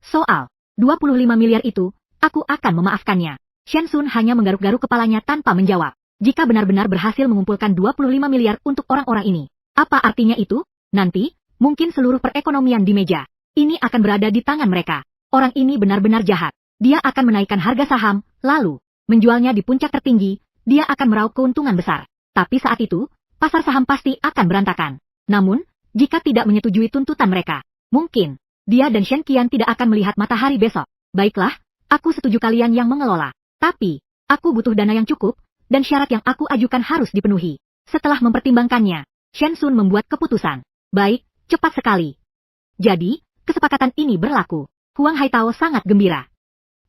Soal 25 miliar itu, aku akan memaafkannya. Shen Sun hanya menggaruk-garuk kepalanya tanpa menjawab. Jika benar-benar berhasil mengumpulkan 25 miliar untuk orang-orang ini, apa artinya itu? Nanti, mungkin seluruh perekonomian di meja ini akan berada di tangan mereka. Orang ini benar-benar jahat. Dia akan menaikkan harga saham, lalu menjualnya di puncak tertinggi. Dia akan meraup keuntungan besar. Tapi saat itu, pasar saham pasti akan berantakan. Namun, jika tidak menyetujui tuntutan mereka, mungkin dia dan Shen Qian tidak akan melihat matahari besok. Baiklah, aku setuju kalian yang mengelola. Tapi, aku butuh dana yang cukup, dan syarat yang aku ajukan harus dipenuhi. Setelah mempertimbangkannya, Shen Sun membuat keputusan. Baik, cepat sekali. Jadi, kesepakatan ini berlaku. Huang Haitao sangat gembira.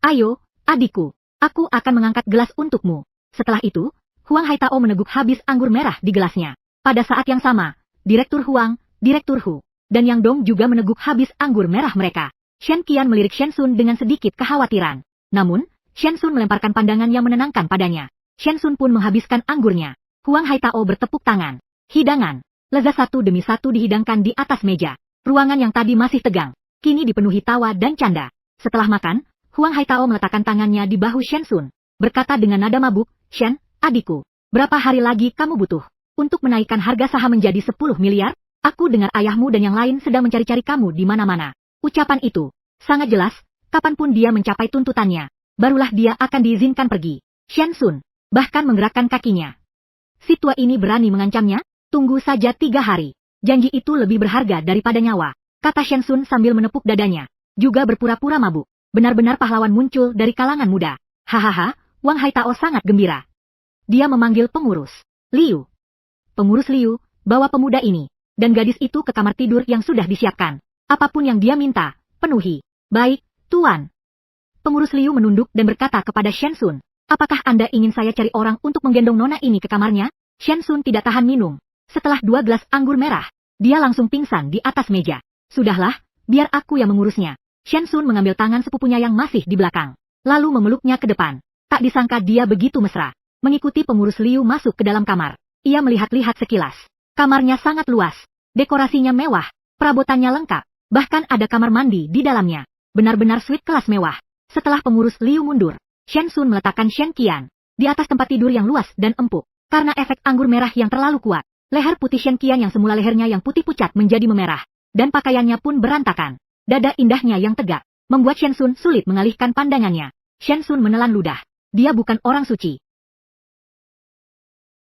Ayo, adikku, aku akan mengangkat gelas untukmu. Setelah itu, Huang Haitao meneguk habis anggur merah di gelasnya. Pada saat yang sama, Direktur Huang, Direktur Hu, dan Yang Dong juga meneguk habis anggur merah mereka. Shen Qian melirik Shen Sun dengan sedikit kekhawatiran. Namun, Shen Sun melemparkan pandangan yang menenangkan padanya. Shen Sun pun menghabiskan anggurnya. Huang Haitao bertepuk tangan. Hidangan lezat satu demi satu dihidangkan di atas meja. Ruangan yang tadi masih tegang, kini dipenuhi tawa dan canda. Setelah makan, Huang Haitao meletakkan tangannya di bahu Shen Sun, berkata dengan nada mabuk, "Shen, adikku, berapa hari lagi kamu butuh untuk menaikkan harga saham menjadi 10 miliar? Aku dengar ayahmu dan yang lain sedang mencari-cari kamu di mana-mana." Ucapan itu sangat jelas, kapanpun dia mencapai tuntutannya, barulah dia akan diizinkan pergi. Shen Sun bahkan menggerakkan kakinya. Si tua ini berani mengancamnya? Tunggu saja 3 hari. Janji itu lebih berharga daripada nyawa, kata Shen Sun sambil menepuk dadanya, juga berpura-pura mabuk. Benar-benar pahlawan muncul dari kalangan muda. Hahaha, Wang Haitao sangat gembira. Dia memanggil pengurus Liu. Pengurus Liu, bawa pemuda ini dan gadis itu ke kamar tidur yang sudah disiapkan. Apapun yang dia minta, penuhi. Baik, Tuan. Pengurus Liu menunduk dan berkata kepada Shen Sun, "Apakah Anda ingin saya cari orang untuk menggendong nona ini ke kamarnya?" Shen Sun tidak tahan minum. Setelah 2 gelas anggur merah, dia langsung pingsan di atas meja. "Sudahlah, biar aku yang mengurusnya." Shen Sun mengambil tangan sepupunya yang masih di belakang, lalu memeluknya ke depan. Tak disangka dia begitu mesra. Mengikuti pengurus Liu masuk ke dalam kamar, ia melihat-lihat sekilas. Kamarnya sangat luas, dekorasinya mewah, perabotannya lengkap, bahkan ada kamar mandi di dalamnya. Benar-benar suite kelas mewah. Setelah pengurus Liu mundur, Shen Sun meletakkan Shen Qian di atas tempat tidur yang luas dan empuk. Karena efek anggur merah yang terlalu kuat, leher putih Shen Qian yang semula lehernya yang putih pucat menjadi memerah, dan pakaiannya pun berantakan. Dada indahnya yang tegak membuat Shen Sun sulit mengalihkan pandangannya. Shen Sun menelan ludah. Dia bukan orang suci.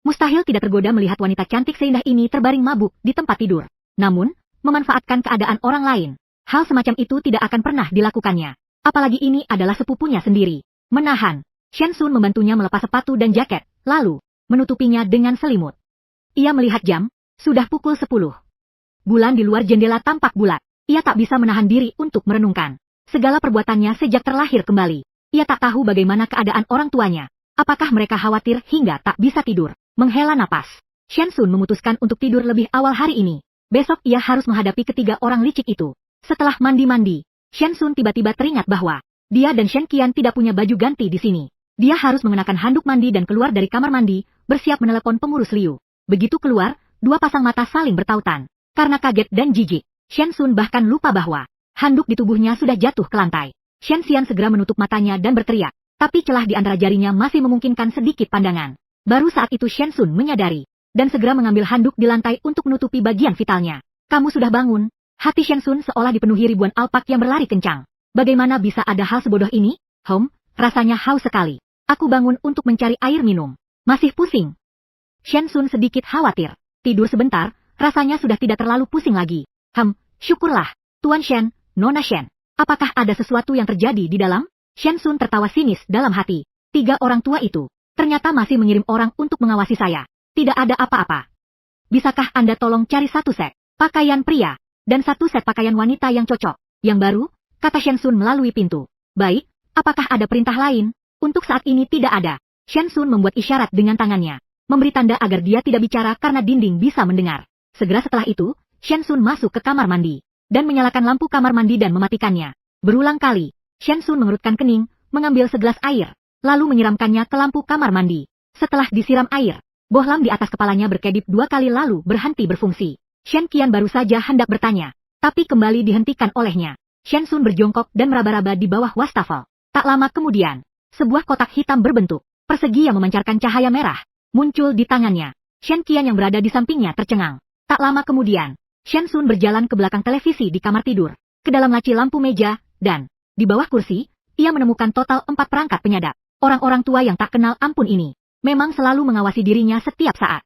Mustahil tidak tergoda melihat wanita cantik seindah ini terbaring mabuk di tempat tidur. Namun, memanfaatkan keadaan orang lain, hal semacam itu tidak akan pernah dilakukannya. Apalagi ini adalah sepupunya sendiri. Menahan, Shen Sun membantunya melepas sepatu dan jaket, lalu menutupinya dengan selimut. Ia melihat jam, sudah pukul 10. Bulan di luar jendela tampak bulat. Ia tak bisa menahan diri untuk merenungkan segala perbuatannya sejak terlahir kembali. Ia tak tahu bagaimana keadaan orang tuanya. Apakah mereka khawatir hingga tak bisa tidur? Menghela napas, Shen Sun memutuskan untuk tidur lebih awal hari ini. Besok ia harus menghadapi ketiga orang licik itu. Setelah mandi-mandi, Shen Sun tiba-tiba teringat bahwa dia dan Shen Qian tidak punya baju ganti di sini. Dia harus mengenakan handuk mandi dan keluar dari kamar mandi, bersiap menelepon pengurus Liu. Begitu keluar, 2 pasang mata saling bertautan. Karena kaget dan jijik, Shen Sun bahkan lupa bahwa handuk di tubuhnya sudah jatuh ke lantai. Shen Xian segera menutup matanya dan berteriak, tapi celah di antara jarinya masih memungkinkan sedikit pandangan. Baru saat itu Shen Sun menyadari, dan segera mengambil handuk di lantai untuk menutupi bagian vitalnya. "Kamu sudah bangun?" Hati Shen Sun seolah dipenuhi ribuan alpak yang berlari kencang. Bagaimana bisa ada hal sebodoh ini? Rasanya haus sekali. Aku bangun untuk mencari air minum. Masih pusing. Shen Sun sedikit khawatir. Tidur sebentar, rasanya sudah tidak terlalu pusing lagi. Syukurlah, Tuan Shen, Nona Shen. Apakah ada sesuatu yang terjadi di dalam? Shen Sun tertawa sinis dalam hati. 3 orang tua itu ternyata masih mengirim orang untuk mengawasi saya. Tidak ada apa-apa. Bisakah Anda tolong cari 1 set pakaian pria dan 1 set pakaian wanita yang cocok, yang baru? Kata Shen Sun melalui pintu. Baik, apakah ada perintah lain? Untuk saat ini tidak ada. Shen Sun membuat isyarat dengan tangannya, memberi tanda agar dia tidak bicara karena dinding bisa mendengar. Segera setelah itu, Shen Sun masuk ke kamar mandi dan menyalakan lampu kamar mandi dan mematikannya. Berulang kali, Shen Sun mengerutkan kening, mengambil segelas air, lalu menyiramkannya ke lampu kamar mandi. Setelah disiram air, bohlam di atas kepalanya berkedip 2 kali lalu berhenti berfungsi. Shen Qian baru saja hendak bertanya, tapi kembali dihentikan olehnya. Shen Sun berjongkok dan meraba-raba di bawah wastafel. Tak lama kemudian, sebuah kotak hitam berbentuk persegi yang memancarkan cahaya merah muncul di tangannya. Shen Qian yang berada di sampingnya tercengang. Tak lama kemudian, Shen Sun berjalan ke belakang televisi di kamar tidur, ke dalam laci lampu meja, dan di bawah kursi, ia menemukan total 4 perangkat penyadap. Orang-orang tua yang tak kenal ampun ini memang selalu mengawasi dirinya setiap saat.